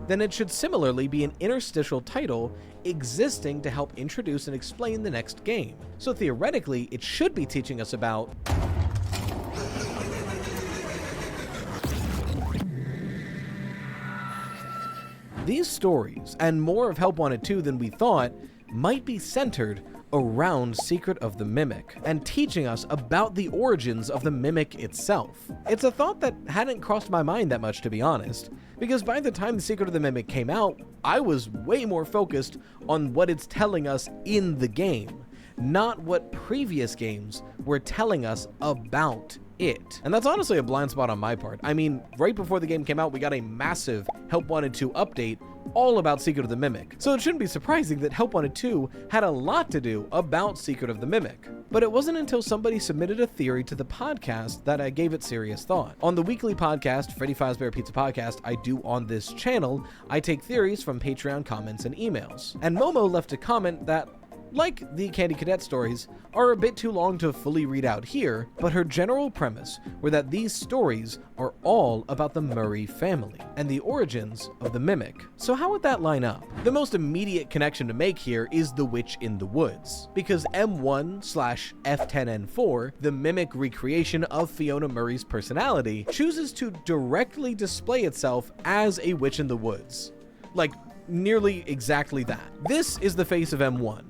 Then it should similarly be an interstitial title existing to help introduce and explain the next game. So theoretically, it should be teaching us about these stories, and more of Help Wanted 2 than we thought, might be centered around Secret of the Mimic, and teaching us about the origins of the Mimic itself. It's a thought that hadn't crossed my mind that much, to be honest, because by the time the Secret of the Mimic came out, I was way more focused on what it's telling us in the game, not what previous games were telling us about it. And that's honestly a blind spot on my part. I mean, right before the game came out, we got a massive Help Wanted 2 update all about Secret of the Mimic. So it shouldn't be surprising that Help Wanted 2 had a lot to do about Secret of the Mimic. But it wasn't until somebody submitted a theory to the podcast that I gave it serious thought. On the weekly podcast, Freddy Fazbear Pizza Podcast, I do on this channel, I take theories from Patreon comments and emails. And Momo left a comment that, like the Candy Cadet stories, are a bit too long to fully read out here, but her general premise were that these stories are all about the Murray family and the origins of the Mimic. So how would that line up? The most immediate connection to make here is The Witch in the Woods, because M1/F10N4, the Mimic recreation of Fiona Murray's personality, chooses to directly display itself as a witch in the woods. Like, nearly exactly that. This is the face of M1.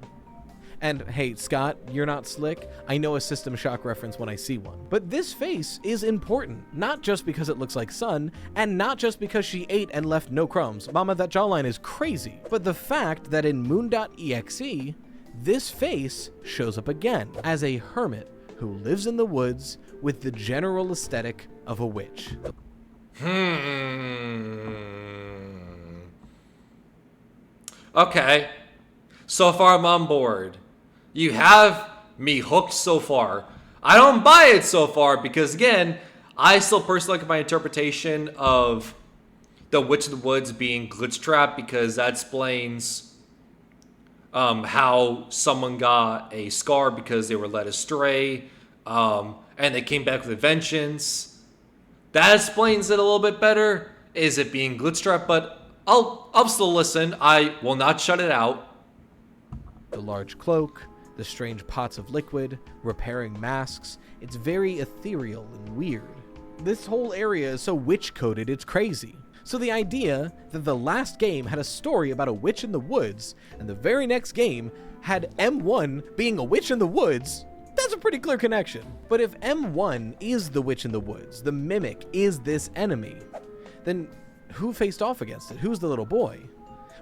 And hey, Scott, you're not slick. I know a System Shock reference when I see one. But this face is important, not just because it looks like Sun, and not just because she ate and left no crumbs. Mama, that jawline is crazy. But the fact that in Moon.exe, this face shows up again as a hermit who lives in the woods with the general aesthetic of a witch. Okay. So far, I'm on board. You have me hooked so far. I don't buy it so far because, again, I still personally like my interpretation of the Witch in the Woods being glitch trap because that explains how someone got a scar because they were led astray and they came back with a vengeance. That explains it a little bit better. Is it being glitch trap? But I'll still listen. I will not shut it out. The large cloak, the strange pots of liquid, repairing masks, it's very ethereal and weird. This whole area is so witch-coded, it's crazy. So the idea that the last game had a story about a witch in the woods, and the very next game had M1 being a witch in the woods, that's a pretty clear connection. But if M1 is the witch in the woods, the Mimic is this enemy, then who faced off against it? Who's the little boy?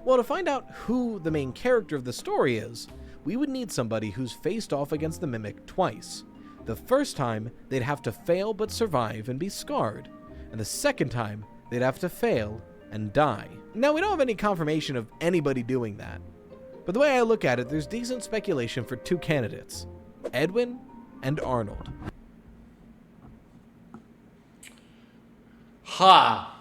Well, to find out who the main character of the story is, we would need somebody who's faced off against the Mimic twice. The first time, they'd have to fail but survive and be scarred, and the second time, they'd have to fail and die. Now, we don't have any confirmation of anybody doing that, but the way I look at it, there's decent speculation for two candidates, Edwin and Arnold. Ha!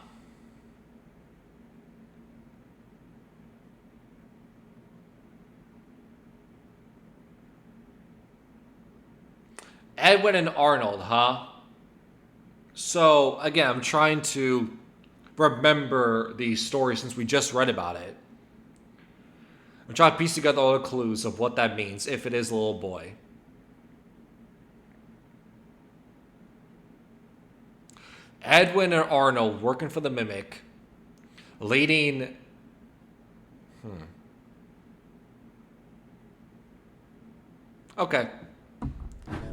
Edwin and Arnold, huh? So, again, I'm trying to remember the story since we just read about it. I'm trying to piece together all the clues of what that means, if it is a little boy. Edwin and Arnold working for the Mimic, leading... Okay.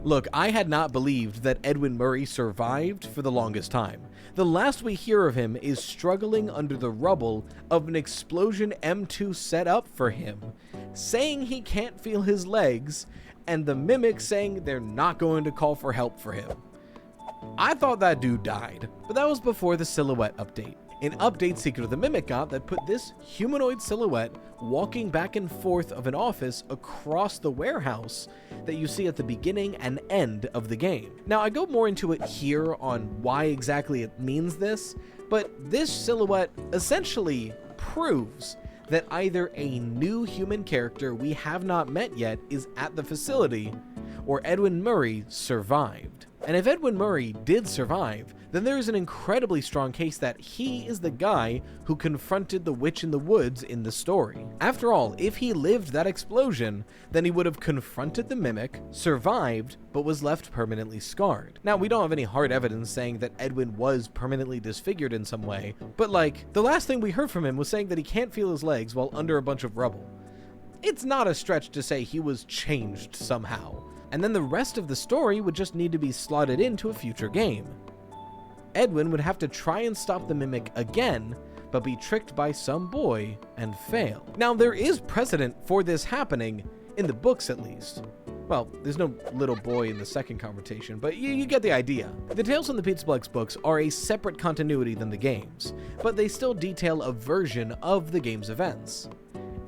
Look, I had not believed that Edwin Murray survived for the longest time. The last we hear of him is struggling under the rubble of an explosion M2 set up for him, saying he can't feel his legs, and the Mimic saying they're not going to call for help for him. I thought that dude died, but that was before the silhouette update. An update Secret of the Mimic got that put this humanoid silhouette walking back and forth of an office across the warehouse that you see at the beginning and end of the game. Now, I go more into it here on why exactly it means this, but this silhouette essentially proves that either a new human character we have not met yet is at the facility, or Edwin Murray survived. And if Edwin Murray did survive, then there is an incredibly strong case that he is the guy who confronted the witch in the woods in the story. After all, if he lived that explosion, then he would have confronted the Mimic, survived, but was left permanently scarred. Now, we don't have any hard evidence saying that Edwin was permanently disfigured in some way, but the last thing we heard from him was saying that he can't feel his legs while under a bunch of rubble. It's not a stretch to say he was changed somehow. And then the rest of the story would just need to be slotted into a future game. Edwin would have to try and stop the Mimic again, but be tricked by some boy and fail. Now, there is precedent for this happening, in the books at least. Well, there's no little boy in the second confrontation, but you get the idea. The Tales from the Pizzaplex books are a separate continuity than the games, but they still detail a version of the game's events.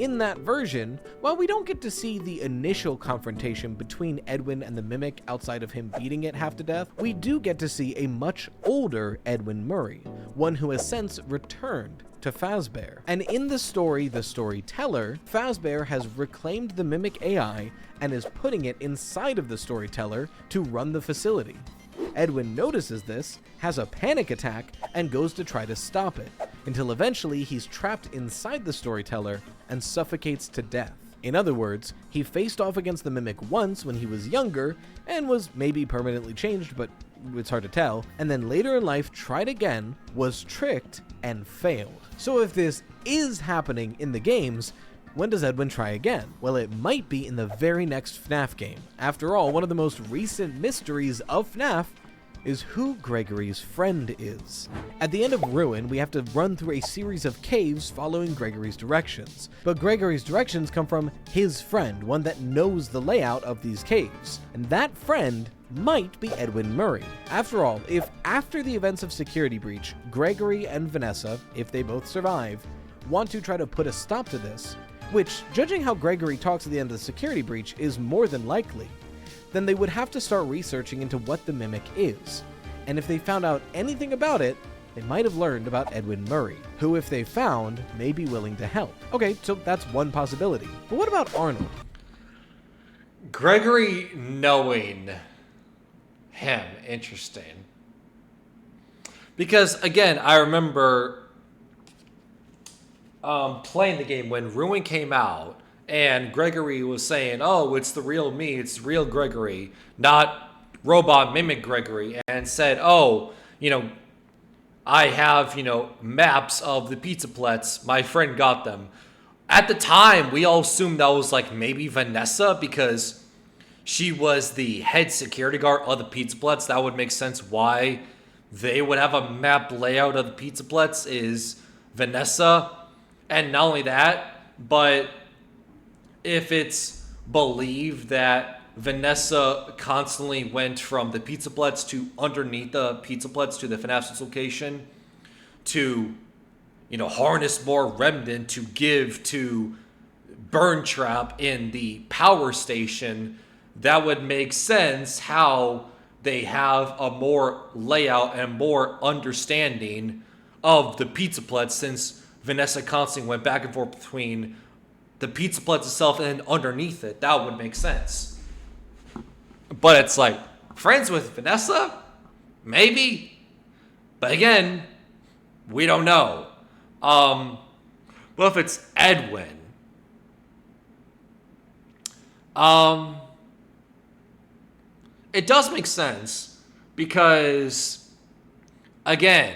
In that version, while we don't get to see the initial confrontation between Edwin and the Mimic outside of him beating it half to death, we do get to see a much older Edwin Murray, one who has since returned to Fazbear. And in the story, the storyteller, Fazbear has reclaimed the Mimic AI and is putting it inside of the storyteller to run the facility. Edwin notices this, has a panic attack, and goes to try to stop it, until eventually he's trapped inside the storyteller and suffocates to death. In other words, he faced off against the Mimic once when he was younger, and was maybe permanently changed, but it's hard to tell, and then later in life tried again, was tricked, and failed. So if this is happening in the games, when does Edwin try again? Well, it might be in the very next FNAF game. After all, one of the most recent mysteries of FNAF is who Gregory's friend is. At the end of Ruin, we have to run through a series of caves following Gregory's directions. But Gregory's directions come from his friend, one that knows the layout of these caves. And that friend might be Edwin Murray. After all, if after the events of Security Breach, Gregory and Vanessa, if they both survive, want to try to put a stop to this, which, judging how Gregory talks at the end of the Security Breach, is more than likely, then they would have to start researching into what the Mimic is. And if they found out anything about it, they might have learned about Edwin Murray, who, if they found, may be willing to help. Okay, so that's one possibility. But what about Arnold? Gregory knowing him, interesting. Because, again, I remember playing the game when Ruin came out, and Gregory was saying, oh, it's the real me, it's real Gregory, not robot mimic Gregory, and said, oh, I have, maps of the pizza plets. My friend got them. At the time, we all assumed that was like maybe Vanessa because she was the head security guard of the pizza plets. That would make sense why they would have a map layout of the pizza plets is Vanessa. And not only that, but if it's believed that Vanessa constantly went from the pizza plets to underneath the pizza plets to the FNAF location to, harness more remnant to give to Burn Trap in the power station, that would make sense how they have a more layout and more understanding of the pizza plets, since Vanessa constantly went back and forth between the pizza plets itself and underneath it. That would make sense. But it's like, friends with Vanessa? Maybe. But again, we don't know. But if it's Edwin, it does make sense because, again,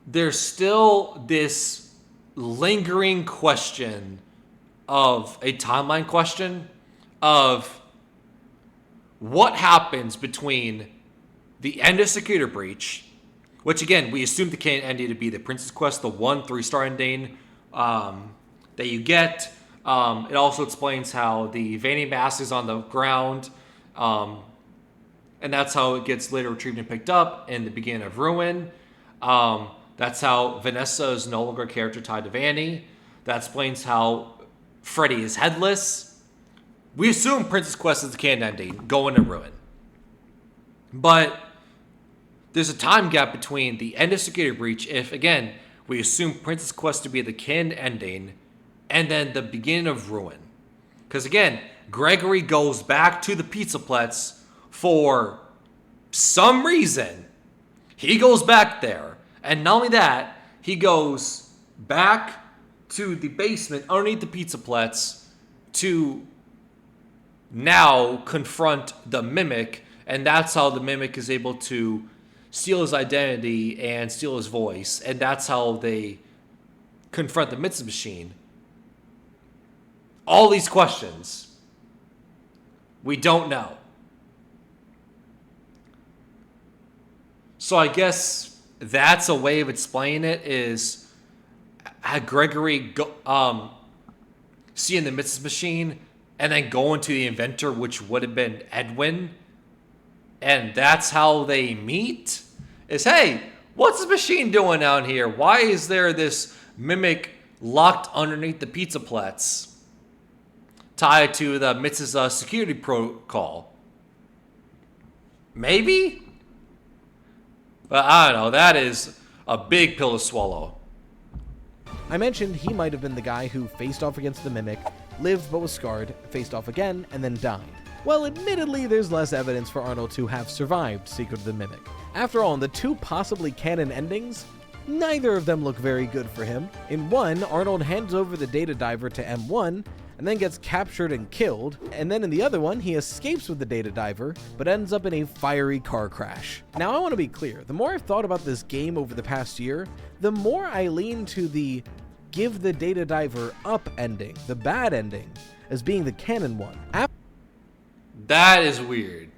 there's still this lingering question of a timeline question of what happens between the end of Security Breach, which again, we assume the canon ending to be the Princess Quest, the 1 3-star ending that you get. It also explains how the Vanity Mask is on the ground, and that's how it gets later retrieved and picked up in the beginning of Ruin. That's how Vanessa is no longer a character tied to Vanny. That explains how Freddy is headless. We assume Princess Quest is the canon ending, going to Ruin. But there's a time gap between the end of Security Breach, if, again, we assume Princess Quest to be the canon ending, and then the beginning of Ruin. Because, again, Gregory goes back to the pizza plets for some reason. He goes back there. And not only that, he goes back to the basement underneath the pizza plets to now confront the Mimic, and that's how the Mimic is able to steal his identity and steal his voice, and that's how they confront the Mitzvah Machine. All these questions, we don't know. So I guess that's a way of explaining it, is had Gregory seeing the Mitzvah Machine and then going to the inventor, which would have been Edwin, and that's how they meet, is, hey, what's this machine doing down here? Why is there this Mimic locked underneath the pizza plets tied to the Mitzvah security protocol? Maybe? But I don't know, that is a big pill to swallow. I mentioned he might have been the guy who faced off against the Mimic, lived but was scarred, faced off again, and then died. Well, admittedly, there's less evidence for Arnold to have survived Secret of the Mimic. After all, in the two possibly canon endings, neither of them look very good for him. In one, Arnold hands over the data diver to M1, and then gets captured and killed, and then in the other one, he escapes with the data diver, but ends up in a fiery car crash. Now, I want to be clear, the more I've thought about this game over the past year, the more I lean to the give the data diver up ending, the bad ending, as being the canon one. That is weird.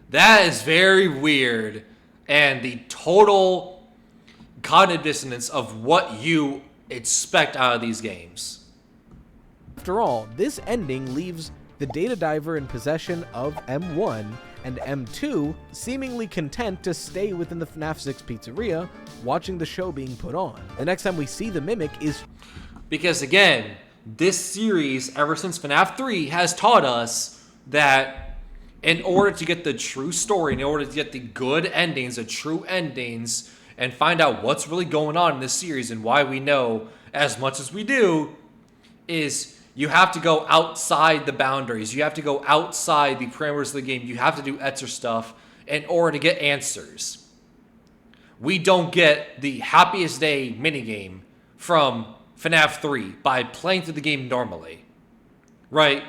That is very weird, and the total cognitive dissonance of what you expect out of these games. After all, this ending leaves the data diver in possession of M1 and M2 seemingly content to stay within the FNAF 6 pizzeria, watching the show being put on. The next time we see the Mimic is... Because again, this series, ever since FNAF 3, has taught us that in order to get the true story, in order to get the good endings, the true endings, and find out what's really going on in this series and why we know as much as we do, is you have to go outside the boundaries. You have to go outside the parameters of the game. You have to do extra stuff in order to get answers. We don't get the happiest day minigame from FNAF 3 by playing through the game normally. Right?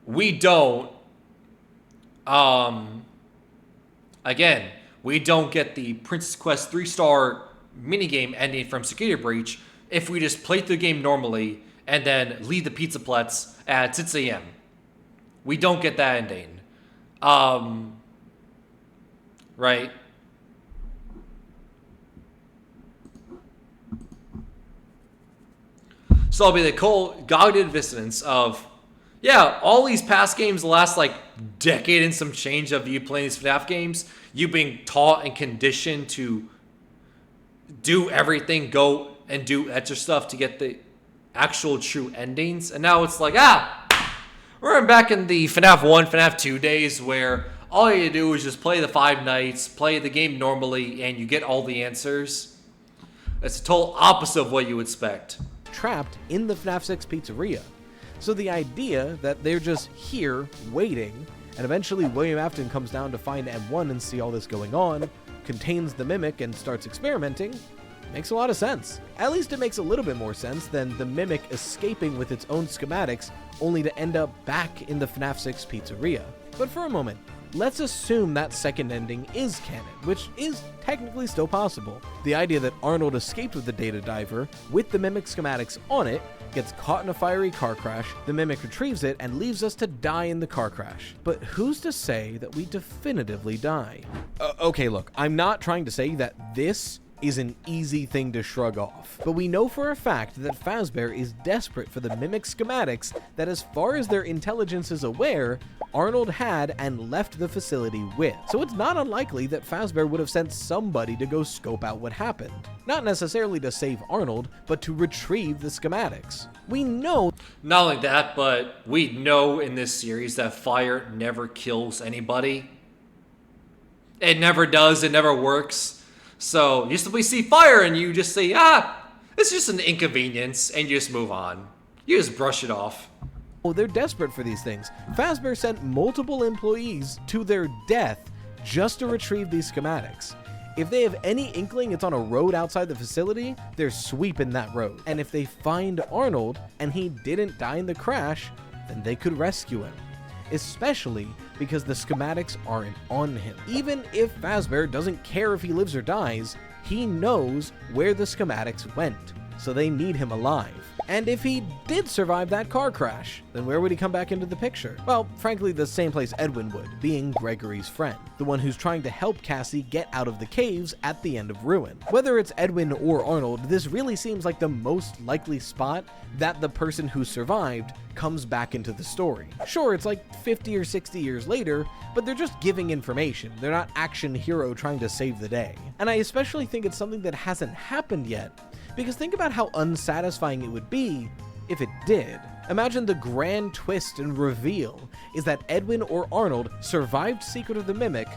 We don't, again, we don't get the Princess Quest 3-star minigame ending from Security Breach if we just play through the game normally and then leave the Pizza Pletz at 6 a.m. We don't get that ending. Right? So it'll be the cognitive dissonance of, yeah, all these past games, the last like decade and some change of you playing these FNAF games, you being taught and conditioned to do everything, go and do extra stuff to get the actual true endings. And now it's like, we're back in the FNAF 1, FNAF 2 days where all you do is just play the 5 nights, play the game normally, and you get all the answers. It's the total opposite of what you expect. Trapped in the FNAF 6 pizzeria. So the idea that they're just here waiting, and eventually William Afton comes down to find M1 and see all this going on, contains the Mimic and starts experimenting, makes a lot of sense. At least it makes a little bit more sense than the Mimic escaping with its own schematics only to end up back in the FNAF 6 pizzeria. But for a moment, let's assume that second ending is canon, which is technically still possible. The idea that Arnold escaped with the data diver, with the Mimic schematics on it, gets caught in a fiery car crash, the Mimic retrieves it, and leaves us to die in the car crash. But who's to say that we definitively die? Okay, look, I'm not trying to say that this is an easy thing to shrug off, but we know for a fact that Fazbear is desperate for the Mimic schematics that, as far as their intelligence is aware, Arnold had and left the facility with. So it's not unlikely that Fazbear would have sent somebody to go scope out what happened. Not necessarily to save Arnold, but to retrieve the schematics. We know... Not only that, but we know in this series that fire never kills anybody. It never does, it never works. So you simply see fire and you just say, it's just an inconvenience, and you just move on. You just brush it off. Oh, they're desperate for these things. Fazbear sent multiple employees to their death just to retrieve these schematics. If they have any inkling it's on a road outside the facility, they're sweeping that road. And if they find Arnold and he didn't die in the crash, then they could rescue him. Especially because the schematics aren't on him. Even if Fazbear doesn't care if he lives or dies, he knows where the schematics went, so they need him alive. And if he did survive that car crash, then where would he come back into the picture? Well, frankly, the same place Edwin would, being Gregory's friend, the one who's trying to help Cassie get out of the caves at the end of Ruin. Whether it's Edwin or Arnold, this really seems like the most likely spot that the person who survived comes back into the story. Sure, it's like 50 or 60 years later, but they're just giving information. They're not action hero trying to save the day. And I especially think it's something that hasn't happened yet, because think about how unsatisfying it would be if it did. Imagine the grand twist and reveal is that Edwin or Arnold survived Secret of the Mimic,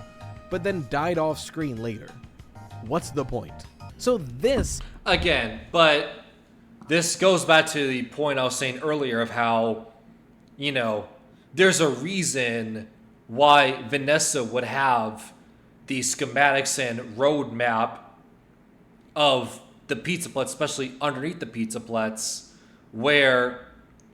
but then died off screen later. What's the point? So this... Again, but this goes back to the point I was saying earlier of how, there's a reason why Vanessa would have the schematics and roadmap of the Pizza Pletz, especially underneath the Pizza Pletz, where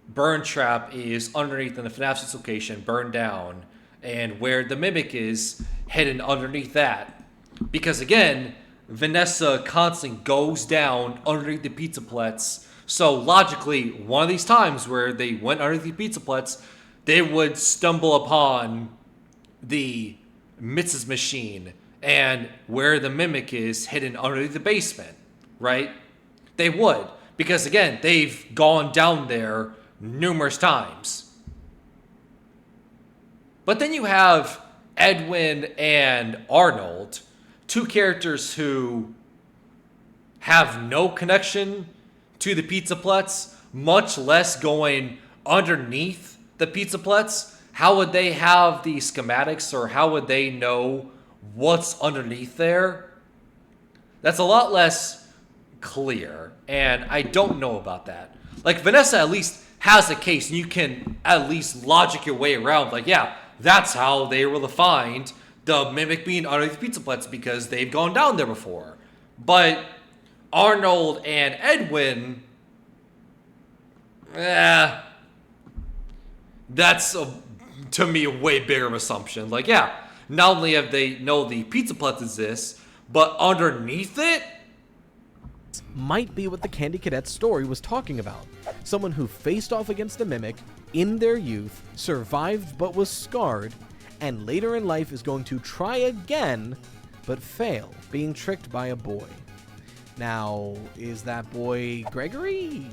Burn Trap is underneath in the FNAF 6 location, burned down, and where the Mimic is hidden underneath that. Because again, Vanessa constantly goes down underneath the Pizza Pletz, so logically, one of these times where they went underneath the Pizza Pletz, they would stumble upon the Mrs. Machine, and where the Mimic is hidden underneath the basement. Right? They would. Because again, they've gone down there numerous times. But then you have Edwin and Arnold, two characters who have no connection to the Pizza Pletz, much less going underneath the pizza pletts, how would they have the schematics, or how would they know what's underneath there? That's a lot less clear, and I don't know about that. Like, Vanessa at least has a case, and you can at least logic your way around. Like, yeah, that's how they were able to find the Mimic being underneath pizza pletts, because they've gone down there before. But Arnold and Edwin, that's to me a way bigger assumption. Like, yeah, not only have they know the pizza pletts exist, but underneath it might be what the Candy Cadet story was talking about. Someone who faced off against the Mimic in their youth, survived but was scarred, and later in life is going to try again, but fail, being tricked by a boy. Now, is that boy Gregory?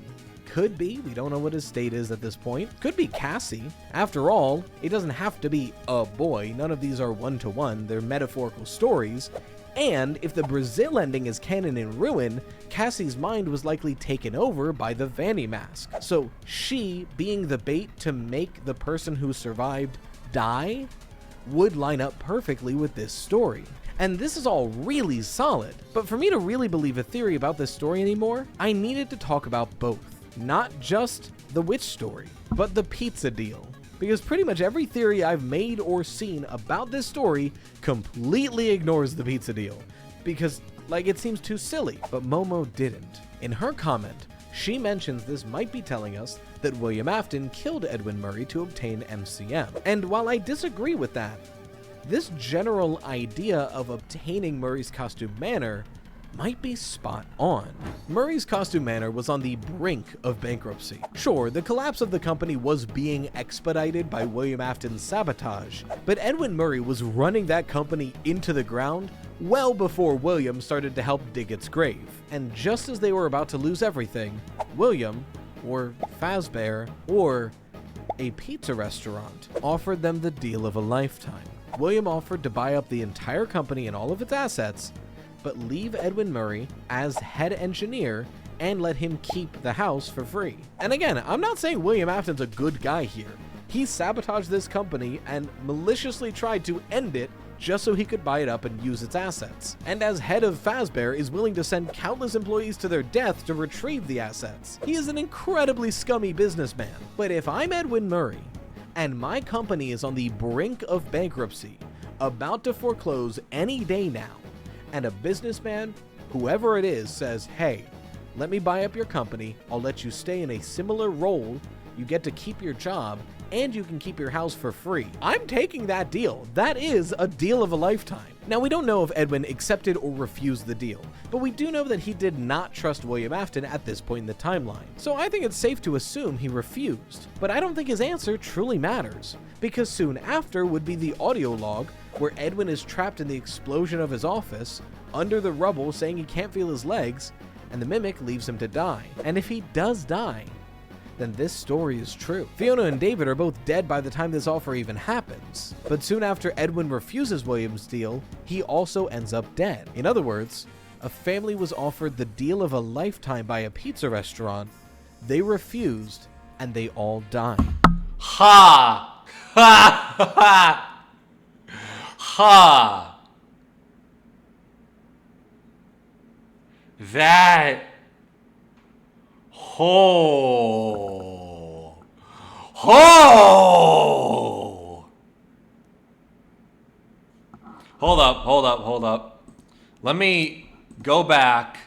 Could be. We don't know what his state is at this point. Could be Cassie. After all, it doesn't have to be a boy. None of these are one-to-one. They're metaphorical stories. And if the Brazil ending is canon in Ruin, Cassie's mind was likely taken over by the Vanny mask. So she, being the bait to make the person who survived die, would line up perfectly with this story. And this is all really solid. But for me to really believe a theory about this story anymore, I needed to talk about both. Not just the witch story, but the pizza deal. Because pretty much every theory I've made or seen about this story completely ignores the pizza deal. Because, like, it seems too silly. But Momo didn't. In her comment, she mentions this might be telling us that William Afton killed Edwin Murray to obtain MCM. And while I disagree with that, this general idea of obtaining Murray's Costume Manor might be spot on. Murray's Costume Manor was on the brink of bankruptcy. Sure, the collapse of the company was being expedited by William Afton's sabotage, but Edwin Murray was running that company into the ground well before William started to help dig its grave. And just as they were about to lose everything, William, or Fazbear, or a pizza restaurant, offered them the deal of a lifetime. William offered to buy up the entire company and all of its assets, but leave Edwin Murray as head engineer and let him keep the house for free. And again, I'm not saying William Afton's a good guy here. He sabotaged this company and maliciously tried to end it just so he could buy it up and use its assets. And as head of Fazbear is willing to send countless employees to their death to retrieve the assets. He is an incredibly scummy businessman. But if I'm Edwin Murray, and my company is on the brink of bankruptcy, about to foreclose any day now, and a businessman, whoever it is, says, hey, let me buy up your company, I'll let you stay in a similar role, you get to keep your job, and you can keep your house for free. I'm taking that deal. That is a deal of a lifetime. Now, we don't know if Edwin accepted or refused the deal, but we do know that he did not trust William Afton at this point in the timeline. So I think it's safe to assume he refused. But I don't think his answer truly matters, because soon after would be the audio log where Edwin is trapped in the explosion of his office, under the rubble saying he can't feel his legs, and the Mimic leaves him to die. And if he does die, then this story is true. Fiona and David are both dead by the time this offer even happens. But soon after Edwin refuses William's deal, he also ends up dead. In other words, a family was offered the deal of a lifetime by a pizza restaurant, they refused, and they all died. Ha! Ha! Ha! Ha! That... Ho! Ho! Hold up. Let me go back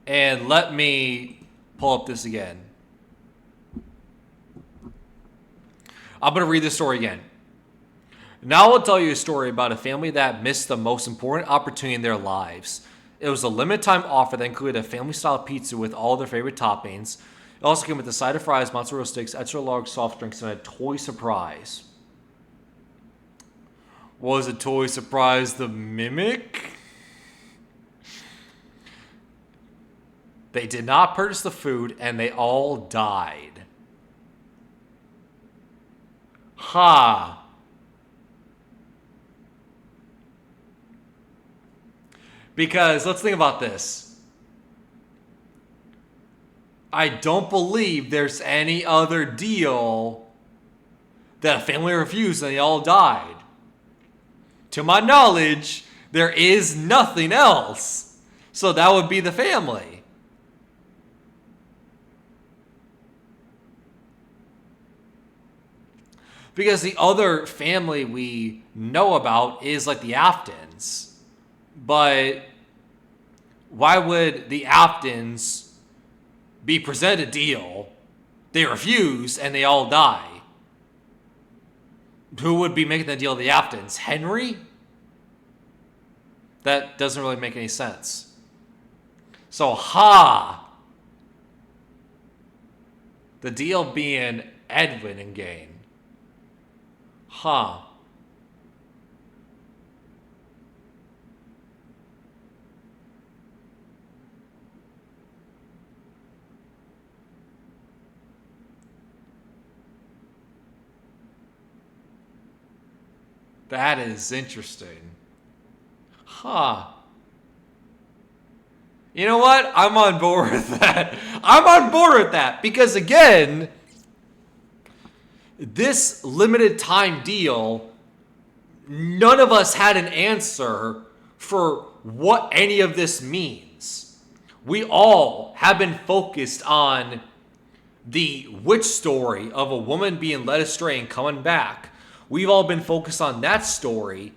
and let me pull up this again. I'm going to read this story again. Now I'll tell you a story about a family that missed the most important opportunity in their lives. It was a limited time offer that included a family-style pizza with all their favorite toppings. It also came with a side of fries, mozzarella sticks, extra large soft drinks, and a toy surprise. Was a toy surprise the Mimic? They did not purchase the food, and they all died. Ha! Because let's think about this. I don't believe there's any other deal that a family refused and they all died. To my knowledge, there is nothing else. So that would be the family. Because the other family we know about is like the Aftons. But why would the Aftons be presented a deal? They refuse and they all die. Who would be making the deal with the Aftons? Henry? That doesn't really make any sense. So, the deal being Edwin and Gain. That is interesting. You know what? I'm on board with that. I'm on board with that. Because again, this limited time deal, none of us had an answer for what any of this means. We all have been focused on the witch story of a woman being led astray and coming back. We've all been focused on that story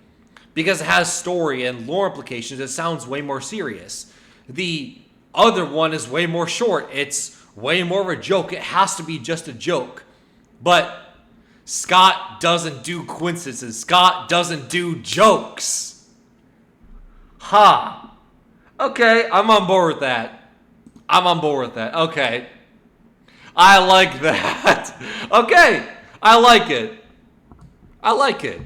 because it has story and lore implications. It sounds way more serious. The other one is way more short. It's way more of a joke. It has to be just a joke. But Scott doesn't do coincidences. Scott doesn't do jokes. Okay, I'm on board with that. Okay. I like that. Okay, I like it.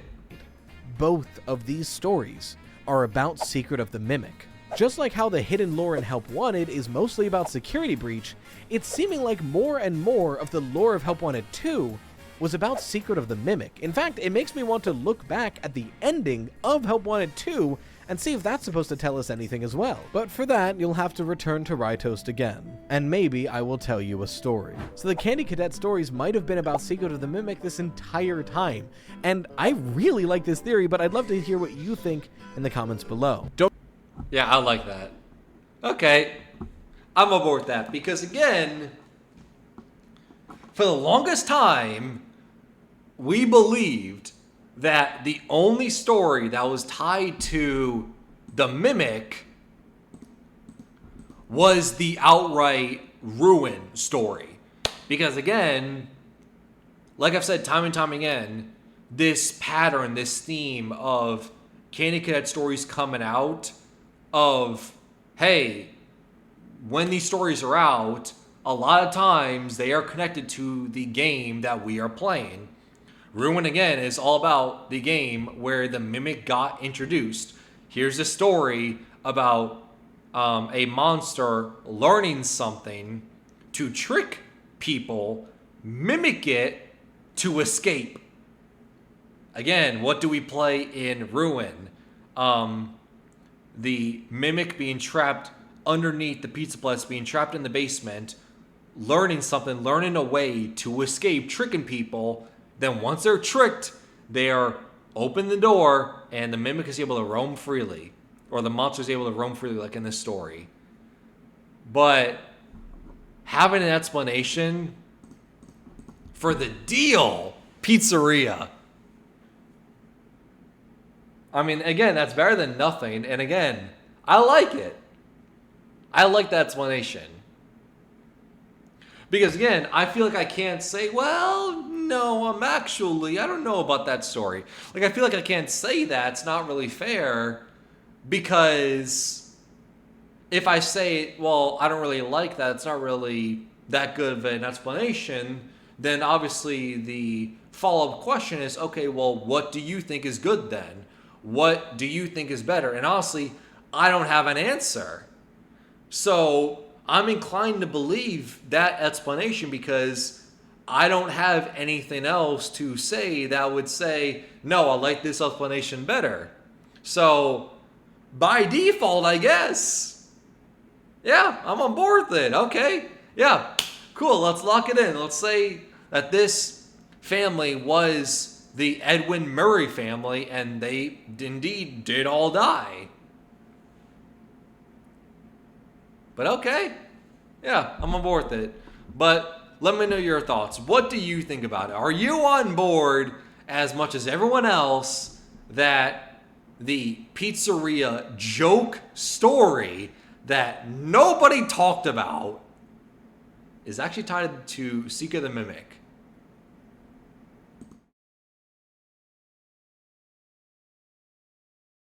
Both of these stories are about Secret of the Mimic. Just like how the hidden lore in Help Wanted is mostly about Security Breach, it's seeming like more and more of the lore of Help Wanted 2 was about Secret of the Mimic. In fact, it makes me want to look back at the ending of Help Wanted 2 and see if that's supposed to tell us anything as well. But for that, you'll have to return to Rytoast again, and maybe I will tell you a story. So the Candy Cadet stories might have been about Secret of the Mimic this entire time, and I really like this theory, but I'd love to hear what you think in the comments below. Yeah, I like that. Okay, I'm on board with that, because again, for the longest time, we believed that the only story that was tied to the Mimic was the outright ruin story. Because again, like I've said time and time again, this pattern, this theme of Candy Cadet stories coming out of, hey, when these stories are out, a lot of times they are connected to the game that we are playing. Ruin, again, is all about the game where the Mimic got introduced. Here's a story about a monster learning something to trick people, mimic it to escape. Again, what do we play in Ruin? The Mimic being trapped underneath the pizza place, being trapped in the basement, learning something, learning a way to escape, tricking people. Then once they're tricked, they are open the door and the Mimic is able to roam freely. Or the monster is able to roam freely like in this story. But having an explanation for the deal pizzeria. I mean, again, that's better than nothing. And again, I like it. I like that explanation. Because again, I feel like I can't say, well, no, I don't know about that story. Like, I feel like I can't say that. It's not really fair. Because if I say, well, I don't really like that, it's not really that good of an explanation, then obviously the follow-up question is, okay, well, what do you think is good then? What do you think is better? And honestly, I don't have an answer. So I'm inclined to believe that explanation because I don't have anything else to say that would say, no, I like this explanation better. So by default, I guess, yeah, I'm on board with it. Okay, yeah, Cool, let's lock it in. Let's say that this family was the Edwin Murray family, and they indeed did all die. But okay. Yeah, I'm on board with it. But let me know your thoughts. What do you think about it? Are you on board as much as everyone else that the pizzeria joke story that nobody talked about is actually tied to Seeker the Mimic?